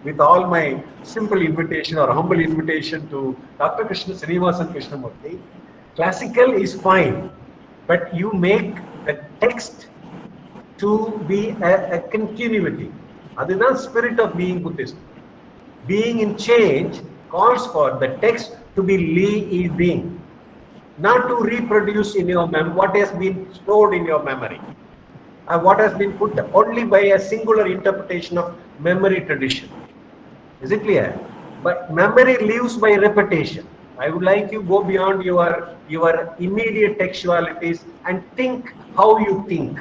with all my simple invitation or humble invitation to Dr. Srinivasan Krishnamurthy, classical is fine, but you make the text to be a continuity. That is the spirit of being Buddhist. Being in change calls for the text to be living, not to reproduce in your memory what has been stored in your memory, what has been put only by a singular interpretation of memory tradition. Is it clear? But memory lives by repetition. I would like you go beyond your immediate textualities and think how you think,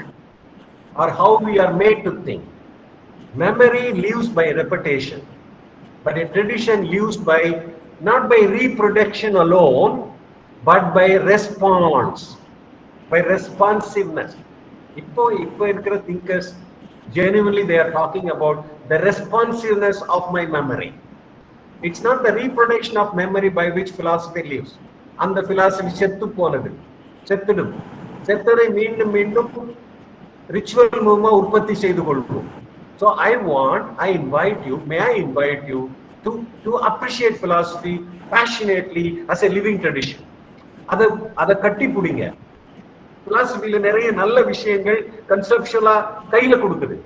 or how we are made to think. Memory lives by repetition, but a tradition lives by not by reproduction alone, but by response, by responsiveness. இப்போ இருக்கிற thinkers, genuinely they are talking about the responsiveness of my memory. It's not the reproduction of memory by which philosophy lives. அந்த philosophy செத்து போனது, செத்துடும். செத்ததை மீண்டும் மீண்டும் ritual மூலமா உற்பத்தி செய்து கொள்வோம். So I invite you, may I invite you to appreciate philosophy passionately as a living tradition. அதை கட்டி பிடிங்க. பிலாசபில நிறைய நல்ல விஷயங்கள் கன்செப்சுவலா கையில கொடுக்குது.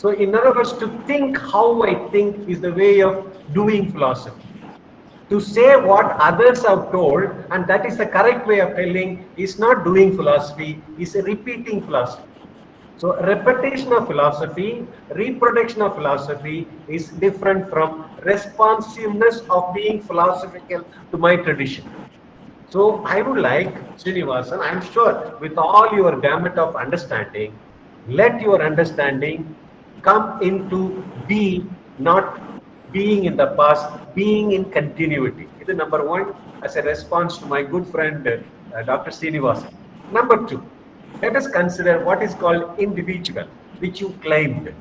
So in other words, to think how I think is the way of doing philosophy. To say what others have told and that is the correct way of telling is not doing philosophy, is repeating philosophy. So repetition of philosophy, reproduction of philosophy is different from responsiveness of being philosophical to my tradition. So I would like, Srinivasan, I am sure with all your gamut of understanding, let your understanding come into not being in the past, being in continuity. This is number one. as a response to my good friend Dr. Srinivasan. Number two, let us consider what is called individual, which you claimed.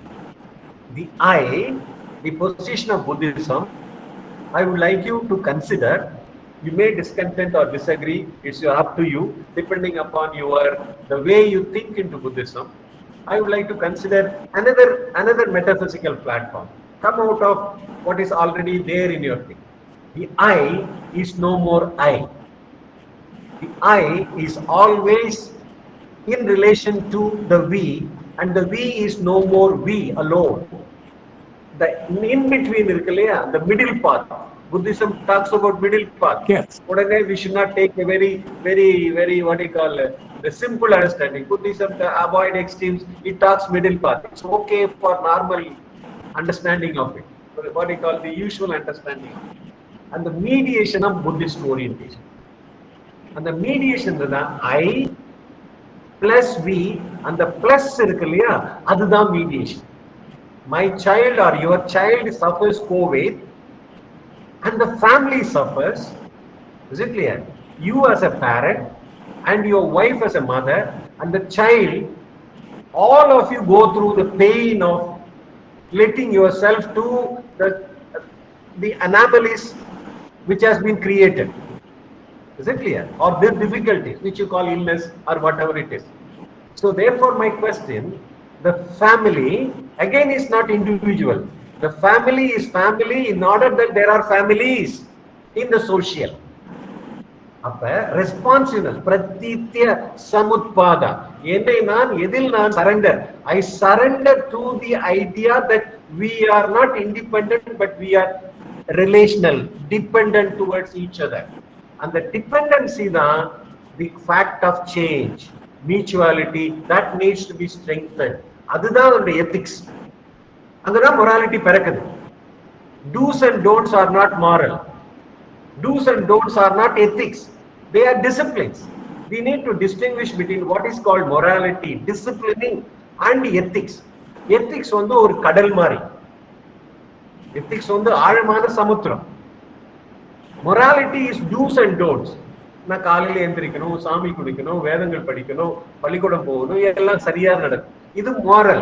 The I, the position of Buddhism, I would like you to consider. You may discontent or disagree. It's up to you, depending upon the way you think into Buddhism. I would like to consider another metaphysical platform. Come out of what is already there in your thing. The I is no more I. The I is always in relation to the we, and the we is no more we alone. The in between, the middle path. Buddhism talks about middle path. Yes. We should not take a very what do you call the simple understanding. Buddhism to avoid extremes. It talks middle path. It's okay for normal understanding of it. What do you call the usual understanding of it. And the mediation of Buddhist orientation. And the mediation is I plus V, and the plus irukku adha mediation. My child or your child suffers COVID and the family suffers. Is it clear? You as a parent and your wife as a mother and the child, all of you go through the pain of letting yourself to the anomalies which has been created. Is it clear? Or the difficulties which you call illness or whatever it is. So therefore my question, the family again is not individual. The family is family in order that there are families in the social. Responsiveness, pratitya samutpada. Surrender. I surrender to the idea that we are not independent, but we are relational, dependent towards each other. And the dependency, the fact of change, mutuality, that needs to be strengthened. That's the ethics. And the morality parakadu. Do's and don'ts are not moral. Do's and don'ts are not ethics. They are disciplines. We need to distinguish between what is called morality, disciplining, and ethics. Ethics is ஒரு கடல் மாதிரி. Ethics வந்து ஆழமான சமுத்திரம். Morality is do's and don'ts. நான் காலையில எந்திரிக்கணும், சாமி குடிக்கணும், வேதங்கள் படிக்கணும், பள்ளிக்கூடம் போகணும், எல்லாம் சரியா நடக்கும். இது moral.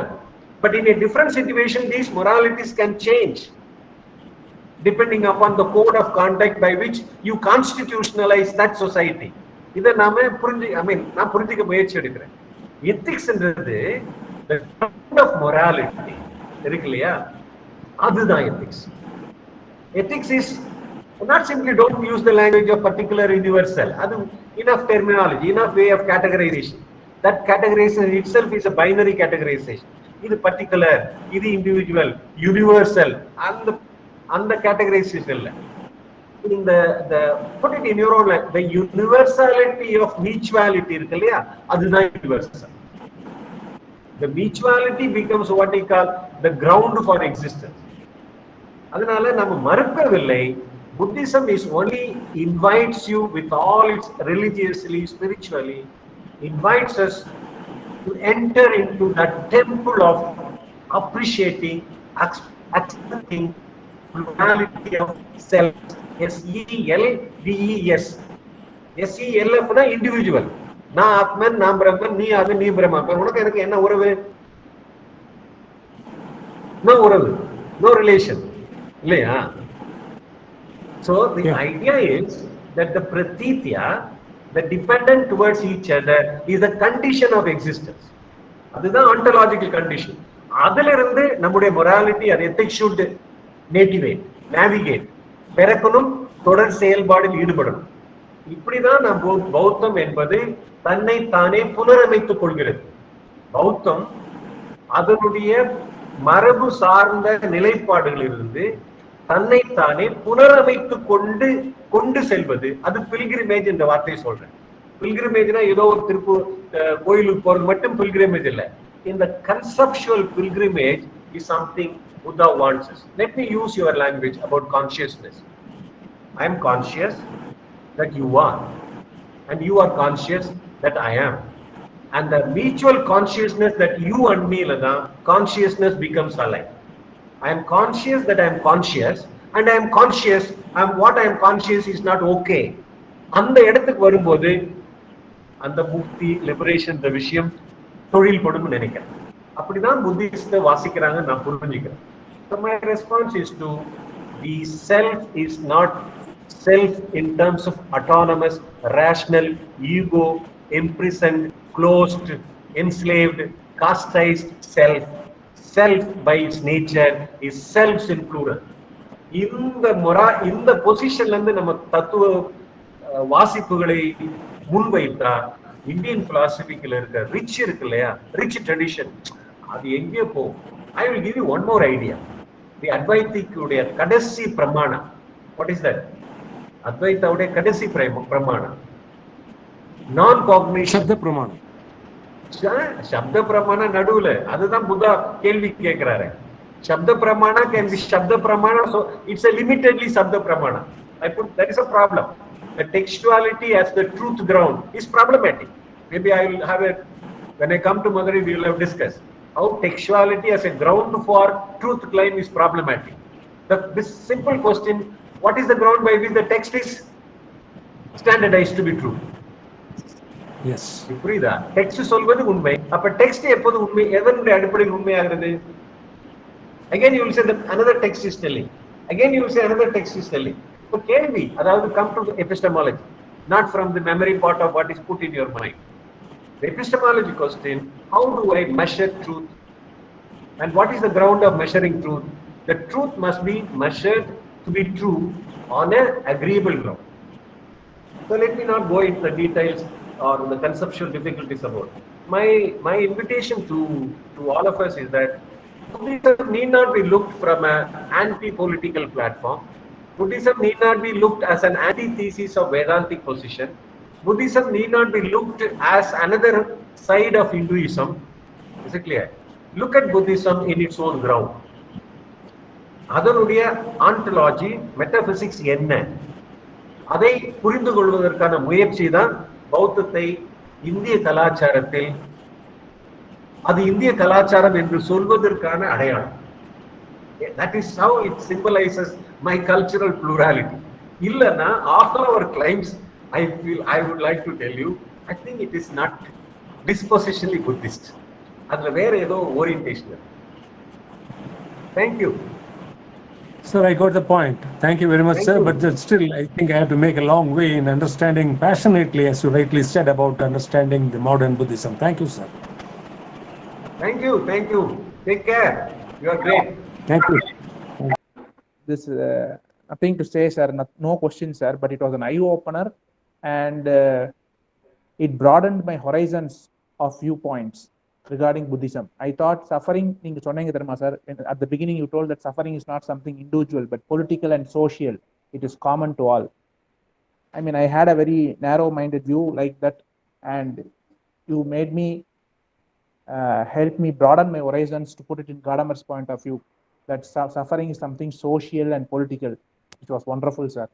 But in a different situation, these moralities can change depending upon the code of conduct by which you constitutionalize that society. இதை நாம நான் புரிஞ்சுக்க முயற்சி எடுக்கிறேன். எத்திக்ஸ்ன்றது the code of morality இருக்கு இல்லையா, அதுதான் ethics. Ethics is not simply don't use the language of particular universal. Enough terminology, enough way of categorization. That categorization itself is a binary categorization. This particular, this individual, universal, and the categorization. In the put it in your own language, the universality of mutuality, that's universal. The mutuality becomes what we call the ground for existence. அதனால நம்ம மறுக்கவில்லை. Buddhism is only invites you with all its religiously, spiritually, invites us to enter into that temple of appreciating, accepting plurality of self. S-E-L-V-E-S. S-E-L-F na individual. Na Atman, na Brahman, ni Atman, ni Brahman. உனக்கு எனக்கு என்ன உறவு? No உறவு, no relation. இல்லையா? So the idea is that the pratitya, the dependent towards each other, is a condition of existence. That's the ontological condition. அதிலிருந்து நம்முடைய morality, ethics should navigate. பெறக்கணும், தொடர் செயல்பாடில் ஈடுபடணும். இப்படிதான் நம்ம பௌத்தம் என்பது தன்னை தானே புனரமைத்துக் கொள்கிறது. பௌத்தம் அதனுடைய மரபு சார்ந்த நிலைப்பாடுகளிலிருந்து தன்னைத்தானே புனரமைத்து கொண்டு செல்வது. அது பில்கிரிமேஜ் என்ற வார்த்தையை சொல்றேன். பில்கிரிமேஜ்னா ஏதோ ஒரு கோயிலுக்கு போறது மட்டும் பில்கிரிமேஜ் இல்ல. இந்த conceptual pilgrimage is something Buddha wants us. Let me use your language about consciousness. I am conscious that you are, and you are conscious that I am. And the mutual consciousness that you and me, consciousness becomes alive. I am conscious that I am conscious, and I am conscious, what I am conscious is not okay. அந்த இடத்துக்கு வரும்போது அந்த முக்தி liberation விஷயம் தொழில் படும் நினைக்கிறேன். அப்படிதான் புத்திஸ்ட வாசிக்கிறாங்க நான் புரிஞ்சுக்கிறேன். So my response is to the self is not self in terms of autonomous, rational, ego, imprisoned, closed, enslaved, casteized self. Self by its nature is selves in plural. இந்த பொசிஷன்ல இருந்து நம்ம தத்துவ வாசிப்புகளை முன்வைத்தா இந்தியன் பிலாசபிக்குல இருக்க ரிச் இருக்கு இல்லையா, rich tradition, அது எங்கே போகும்? I will give you one more idea. The அத்வைத்திக்குடைய கடைசி பிரமாணம், வாட் இஸ் தட்? அத்வைத்தாவுடைய கடைசி பிரமாணம் நான் காக்னிஷன். சப்த பிரமாணம். சப்த பிரமாணம் நடுவுல அதுதான் புத்தா கேள்வி கேட்கிறாரு. சப்த பிரமாணா கேன் பி சப்த பிரமாணா, so it's a limitedly சப்த பிரமாணா. I put that is a problem. The textuality as the truth ground is problematic. Maybe I will have a, when I come to Madurai we will have discussed how textuality as a ground for truth claim is problematic. This simple question, what is the ground by which the text is standardized to be true? Yes. புரியுதா? Text சொல்வது உண்மை. அப்ப text எப்போது உண்மை, எதனுடைய அடிப்படையில் உண்மையாகிறது? Again you will say that another text is telling. Again you will say another text is telling. So கேள்வி, அதாவது come to the epistemology, not from the memory part of what is put in your mind. The epistemology question, how do I measure truth? And what is the ground of measuring truth? The truth must be measured to be true on an agreeable ground. So let me not go into the details or the conceptual difficulties about it. My invitation to all of us is that Buddhism need not be looked from an anti-political platform. Buddhism need not be looked as an antithesis of Vedantic position. Buddhism need not be looked as another side of Hinduism. Is it clear? Look at Buddhism in its own ground. அதனுடைய ஆன்டலாஜி, மெட்டபிசிக்ஸ் என்ன, அதை புரிந்து கொள்வதற்கான முயற்சி தான் பௌத்தத்தை இந்திய கலாச்சாரத்தில் அது இந்திய கலாச்சாரம் என்று சொல்வதற்கான அடையாளம். That is how it symbolizes my cultural plurality. இல்லனா after our claims, I would like to tell you, I think it is not dispositionally Buddhist. அதுல வேற ஏதோ orientation. Thank you. Sir, I got the point. Thank you very much, sir. But still, I think I have to make a long way in understanding passionately, as you rightly said, about understanding the modern Buddhism. Thank you, sir. Thank you. Thank you. Take care. You are great. Thank you. This nothing to say, sir. No question, sir. But it was an eye opener, and it broadened my horizons of viewpoints regarding Buddhism. I thought suffering, நீங்க சொன்னீங்க தெரியுமா sir, at the beginning you told that suffering is not something individual but political and social. It is common to all. I mean, I had a very narrow-minded view like that, and you made me help me broaden my horizons to put it in Gadamar's point of view, that suffering is something social and political. It was wonderful, sir.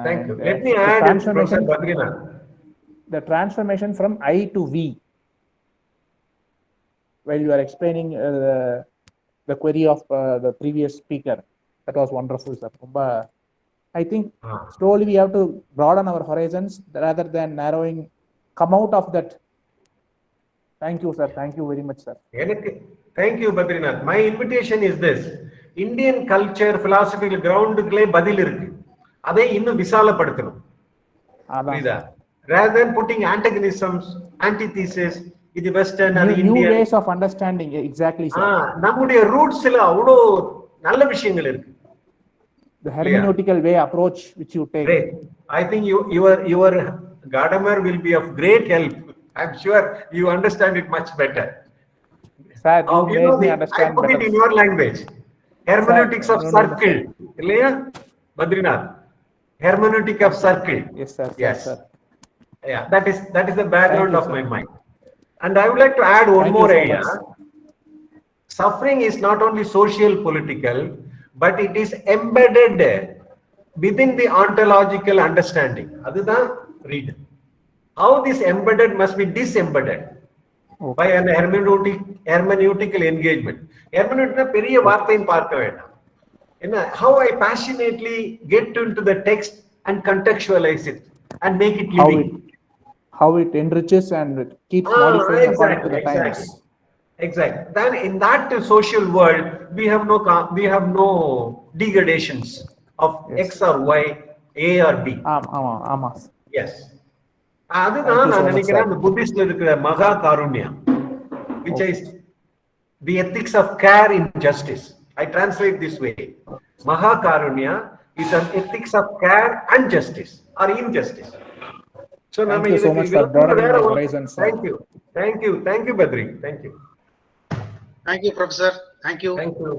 Thank you. Let me add, Professor Badrinath, the transformation from I to we, while you are explaining the query of the previous speaker, that was wonderful, sir. I think slowly we have to broaden our horizons rather than narrowing, come out of that. Thank you, sir. Thank you very much, sir. Thank you, Badrinath. My invitation is this: Indian culture, philosophical ground பதில் இருக்கு, அதை இன்னும் விசாலப்படுத்தணும். Rather than putting antagonisms, antithesis, இது western, அது new ways of understanding. Exactly, sir. நம்முடைய ரூட்ஸ்ல அவ்வளோ நல்ல விஷயங்கள் இருக்கு. The hermeneutical way approach which you take. Great. I think your Gadamer will be of great help. I'm sure you understand it much better. Sir, you made me understand I put better. it in your language. Hermeneutics of circle. Ilaya, Badrinath. Hermeneutic of circle. Yes, sir. Yes. Sir. Yeah, that is the background of my mind. And I would like to add one more area. Suffering is not only social, political, but it is embedded within the ontological understanding. Aduthaan read. How this embedded must be disembedded by an hermeneutical engagement. Hermeneutic பெரிய வார்த்தைன்னு பார்க்க வேண்டாம். How I passionately get into the text and contextualize it and make it how living. how it enriches and it keeps modifying according to the Exactly. times. Exactly. Then in that social world, we have no degradations of Yes. X or Y, A or B. Ama. Yes. Thank அதுதான் you so நான் much, நினைக்கிறேன் sir. அந்த புத்திஸ்ட்ல இருக்கிற மகா Karunya, which Okay. is the ethics of care in justice. I translate this way. Maha Karunya is an ethics of care and justice or injustice. So Thank you so much for broadening my horizons, sir. Thank you. Thank you. Thank you, Badri. Thank you. Thank you, Professor. Thank you. Thank you.